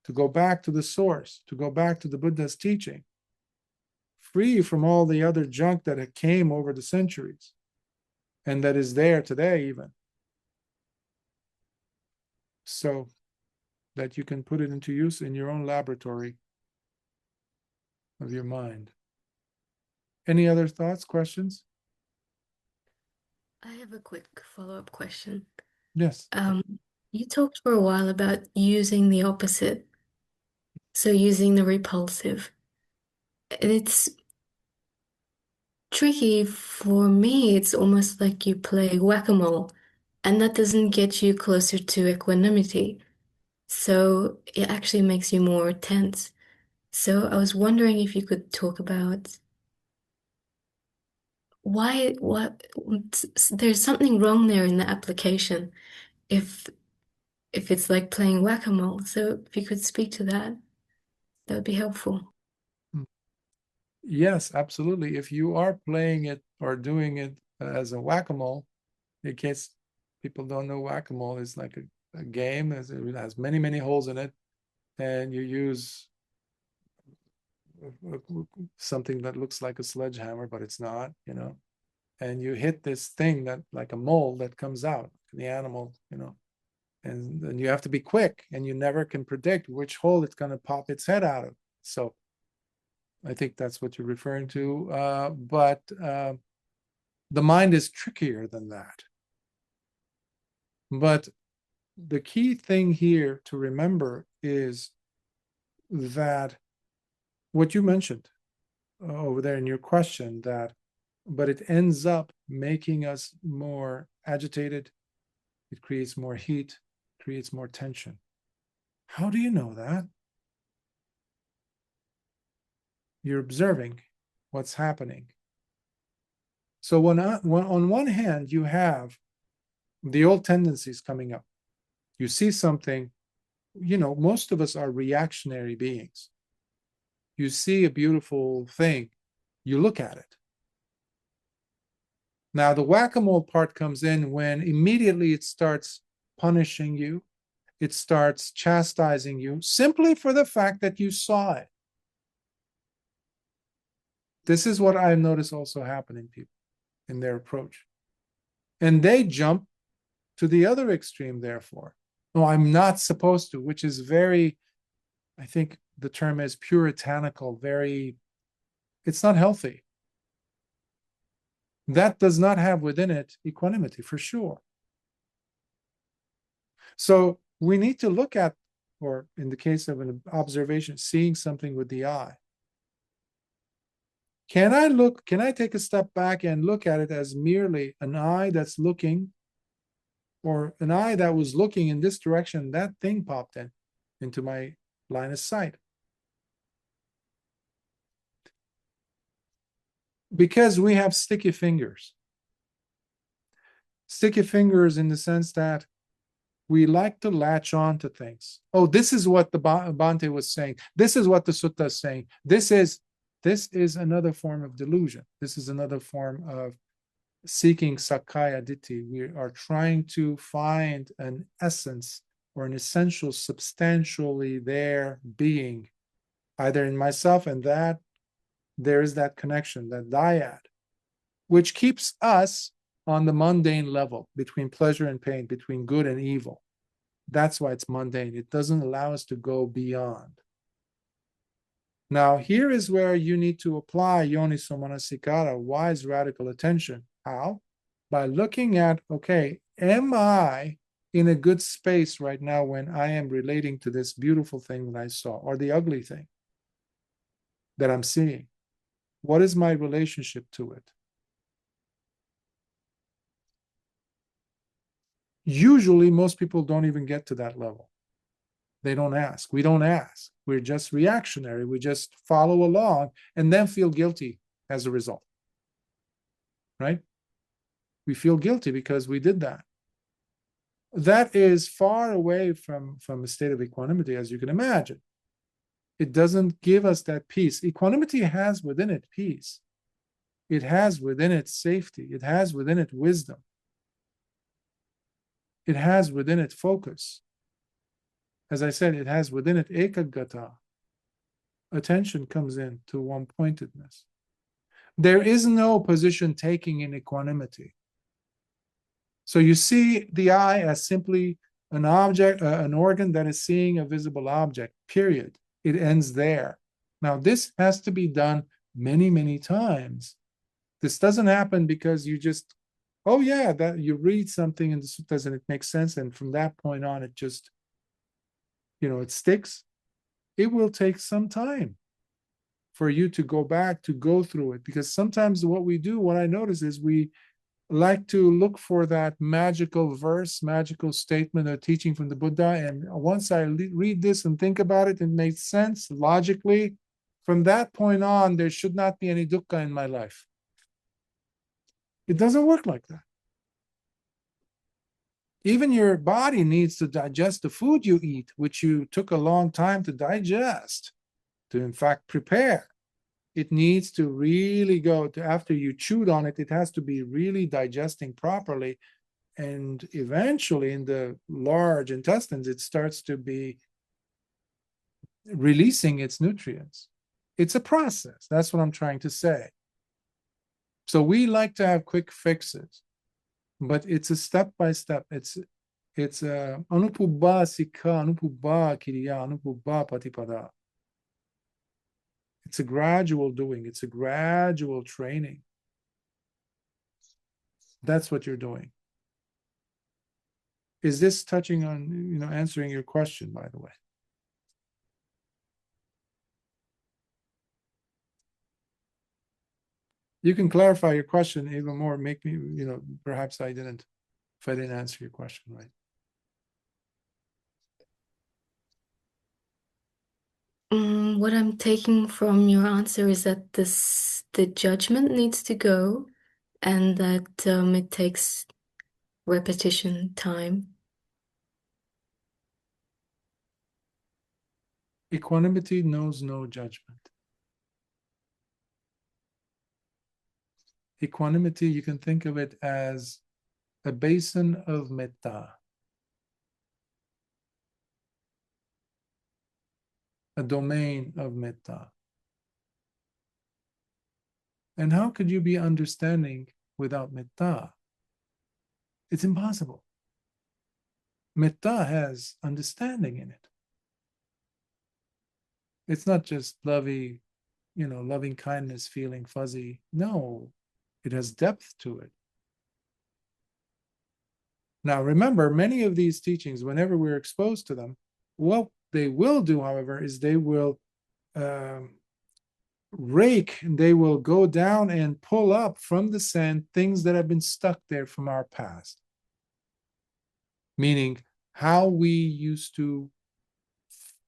To go back to the source, to go back to the Buddha's teaching, free from all the other junk that came over the centuries and that is there today even. So that you can put it into use in your own laboratory of your mind. Any other thoughts, questions? I have a quick follow-up question. Yes. You talked for a while about using the opposite, so using the repulsive. It's tricky for me. It's almost like you play whack-a-mole, and that doesn't get you closer to equanimity. So it actually makes you more tense. So I was wondering if you could talk about there's something wrong there in the application if it's like playing whack-a-mole. So if you could speak to that, that would be helpful. Yes, absolutely. If you are playing it or doing it as a whack-a-mole, in case people don't know, whack-a-mole is like a game. It has many, many holes in it, and you use something that looks like a sledgehammer, but it's not, and you hit this thing that like a mole that comes out, the animal, and then you have to be quick, and you never can predict which hole it's going to pop its head out of. So I think that's what you're referring to. But the mind is trickier than that. But the key thing here to remember is that what you mentioned over there in your question, but it ends up making us more agitated. It creates more heat, creates more tension. How do you know that? You're observing what's happening. So on one hand, you have the old tendencies coming up. You see something, most of us are reactionary beings. You see a beautiful thing, you look at it. Now, the whack-a-mole part comes in when immediately it starts punishing you. It starts chastising you simply for the fact that you saw it. This is what I notice also happen in people, in their approach. And they jump to the other extreme, therefore. No, I'm not supposed to, which is very, I think the term is puritanical, it's not healthy. That does not have within it equanimity, for sure. So we need to look at, or in the case of an observation, seeing something with the eye. Can I take a step back and look at it as merely an eye that's looking, or an eye that was looking in this direction, that thing popped into my line of sight? Because we have sticky fingers. Sticky fingers in the sense that we like to latch on to things. Oh, this is what the Bhante was saying. This is what the sutta is saying. This is another form of delusion. This is another form of seeking Sakkaya Ditthi. We are trying to find an essence or an essential, substantially there being, either in myself and that there is that connection, that dyad, which keeps us on the mundane level between pleasure and pain, between good and evil. That's why it's mundane. It doesn't allow us to go beyond. Now, here is where you need to apply yoniso manasikara, wise radical attention. How? By looking at, okay, am I in a good space right now when I am relating to this beautiful thing that I saw, or the ugly thing that I'm seeing? What is my relationship to it? Usually, most people don't even get to that level. They don't ask. We don't ask. We're just reactionary. We just follow along and then feel guilty as a result. Right? We feel guilty because we did that. That is far away from a state of equanimity, as you can imagine. It doesn't give us that peace. Equanimity has within it peace. It has within it safety. It has within it wisdom. It has within it focus. As I said, it has within it ekaggata. Attention comes in to one-pointedness. There is no position taking in equanimity. So you see the eye as simply an object, an organ that is seeing a visible object, period. It ends there. Now, this has to be done many, many times. This doesn't happen because you just, oh yeah, that you read something in the suttas and it makes sense, and from that point on, it just, it sticks. It will take some time for you to go back, to go through it, because sometimes what we do, what I notice is we like to look for that magical verse, magical statement or teaching from the Buddha. And once I read this and think about it, it makes sense logically. From that point on, there should not be any dukkha in my life. It doesn't work like that. Even your body needs to digest the food you eat, which you took a long time to digest, to in fact prepare. It needs to really go to, after you chewed on it, it has to be really digesting properly. And eventually in the large intestines, it starts to be releasing its nutrients. It's a process. That's what I'm trying to say. So we like to have quick fixes, but it's a step by step. It's a anupubba sikha, anupubba kiriya, anupubba patipada. It's a gradual doing. It's a gradual training. That's what you're doing. Is this touching on, answering your question, by the way? You can clarify your question even more, make me, perhaps if I didn't answer your question right. What I'm taking from your answer is that the judgment needs to go, and that it takes repetition time. Equanimity knows no judgment. Equanimity, you can think of it as a basin of metta. A domain of metta. And how could you be understanding without metta? It's impossible. Metta has understanding in it. It's not just loving kindness, feeling fuzzy. No, it has depth to it. Now, remember, many of these teachings, whenever we're exposed to them, what they will do, however, is they will rake, and they will go down and pull up from the sand things that have been stuck there from our past. Meaning how we used to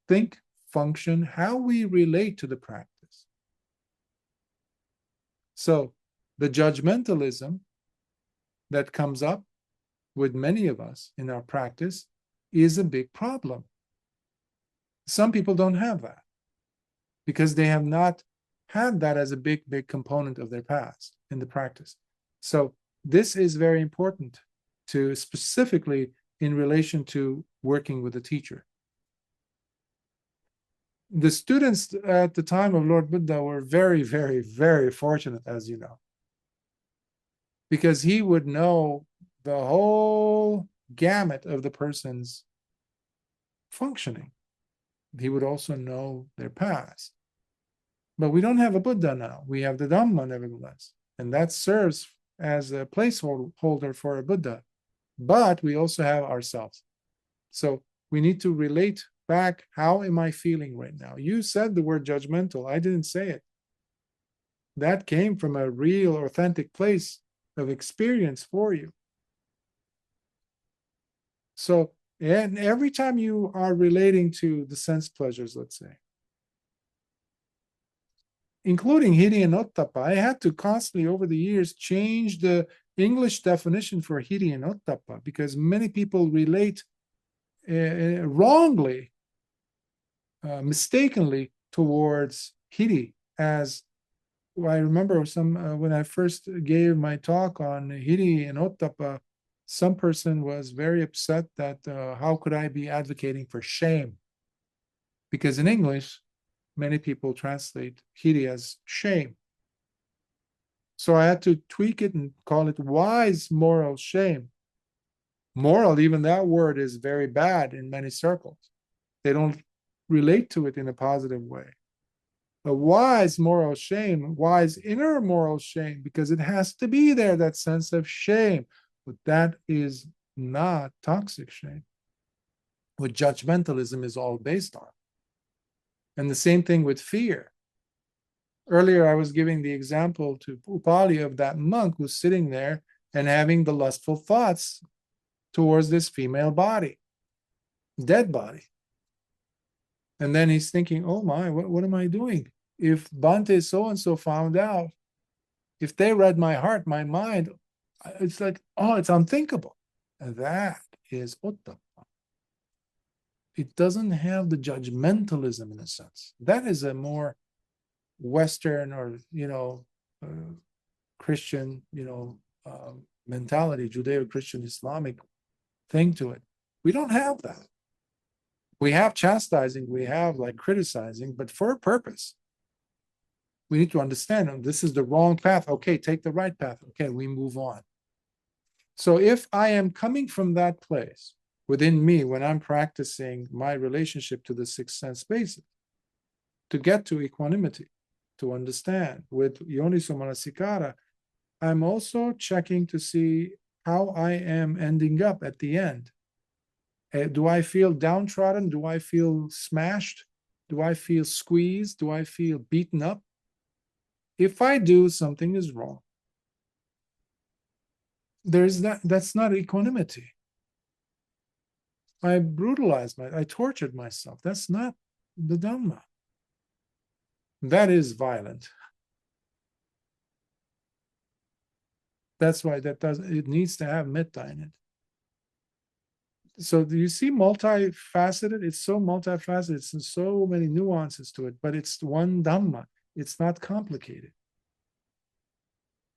think, function, how we relate to the practice. So the judgmentalism that comes up with many of us in our practice is a big problem. Some people don't have that because they have not had that as a big component of their past in the practice. So this is very important to specifically in relation to working with a teacher. The students at the time of Lord Buddha were very fortunate, as you know, because he would know the whole gamut of the person's functioning. He would also know their past. But we don't have a Buddha now. We have the Dhamma, nevertheless. And that serves as a placeholder for a Buddha. But we also have ourselves. So we need to relate back, how am I feeling right now? You said the word judgmental. I didn't say it. That came from a real, authentic place of experience for you. So, and every time you are relating to the sense pleasures, let's say, including hiri and ottappa, I had to constantly over the years change the English definition for hiri and ottappa because many people relate wrongly, mistakenly towards hiri. As I remember when I first gave my talk on hiri and ottappa, some person was very upset that how could I be advocating for shame? Because in English, many people translate hiri as shame. So I had to tweak it and call it wise moral shame. Moral, even that word is very bad in many circles. They don't relate to it in a positive way. A wise moral shame, wise inner moral shame, because it has to be there, that sense of shame. But that is not toxic shame, what judgmentalism is all based on. And the same thing with fear. Earlier, I was giving the example to Upali of that monk who's sitting there and having the lustful thoughts towards this female body, dead body. And then he's thinking, oh my, what am I doing? If Bhante so-and-so found out, if they read my heart, my mind, it's like, oh, it's unthinkable. And that is uttama. It doesn't have the judgmentalism in a sense. That is a more Western or, Christian, mentality, Judeo-Christian Islamic thing to it. We don't have that. We have chastising, we have like criticizing, but for a purpose. We need to understand this is the wrong path. Okay, take the right path. Okay, we move on. So if I am coming from that place within me when I'm practicing my relationship to the six sense spaces, to get to equanimity, to understand with yoniso manasikara, I'm also checking to see how I am ending up at the end. Do I feel downtrodden? Do I feel smashed? Do I feel squeezed? Do I feel beaten up? If I do, something is wrong. That's not equanimity. I brutalized I tortured myself. That's not the Dhamma. That is violent. That's why it needs to have metta in it. So do you see multifaceted? It's so multifaceted. It's so many nuances to it, but it's one Dhamma. It's not complicated.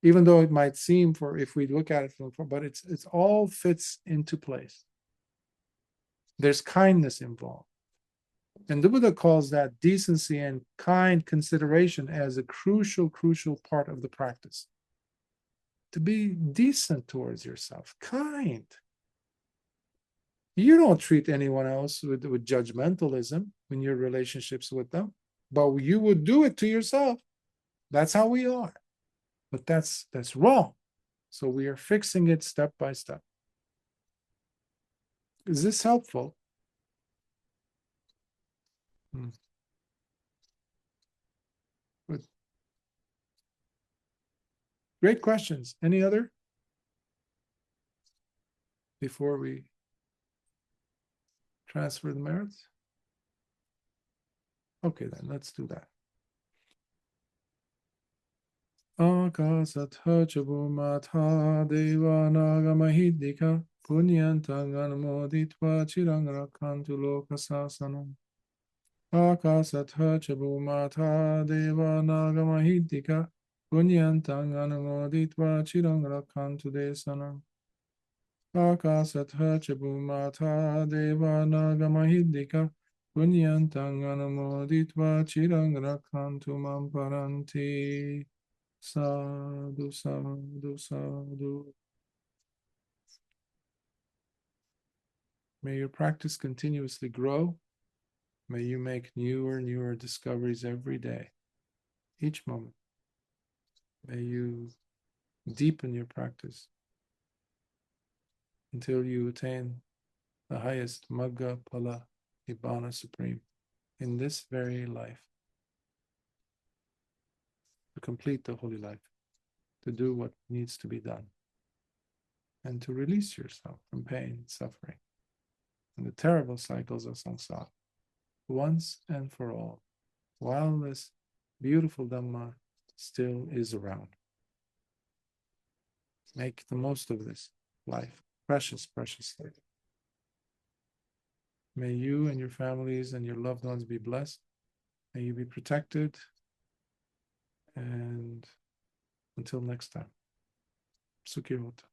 Even though it might seem if we look at it but it's all fits into place. There's kindness involved. And the Buddha calls that decency and kind consideration as a crucial part of the practice. To be decent towards yourself, kind. You don't treat anyone else with judgmentalism in your relationships with them, but you would do it to yourself. That's how we are. But that's wrong. So we are fixing it step by step. Is this helpful? Good. Great questions. Any other? Before we transfer the merits? Okay, then let's do that. Akasatha Chabumata Deva Nagamahidika Punyantang Anumoditva Chirang Rakhantu Lokasasanam. Akasatha Chabumata Deva Nagamahidika Punyantang Anumoditva Chirang Rakhantu Desanam. Akasatha Chabumata Deva Nagamahidika Punyantang Anumoditva Chirang Rakhantu Mamparanti. Sadhu, sadhu, sadhu. May your practice continuously grow. May you make newer discoveries every day, each moment. May you deepen your practice until you attain the highest Magga Phala Nibbana Supreme in this very life. To complete the holy life, to do what needs to be done, and to release yourself from pain, suffering, and the terrible cycles of samsara, once and for all, while this beautiful Dhamma still is around. Make the most of this life, precious, precious life. May you and your families and your loved ones be blessed. May you be protected. And until next time, Sukhi Hota.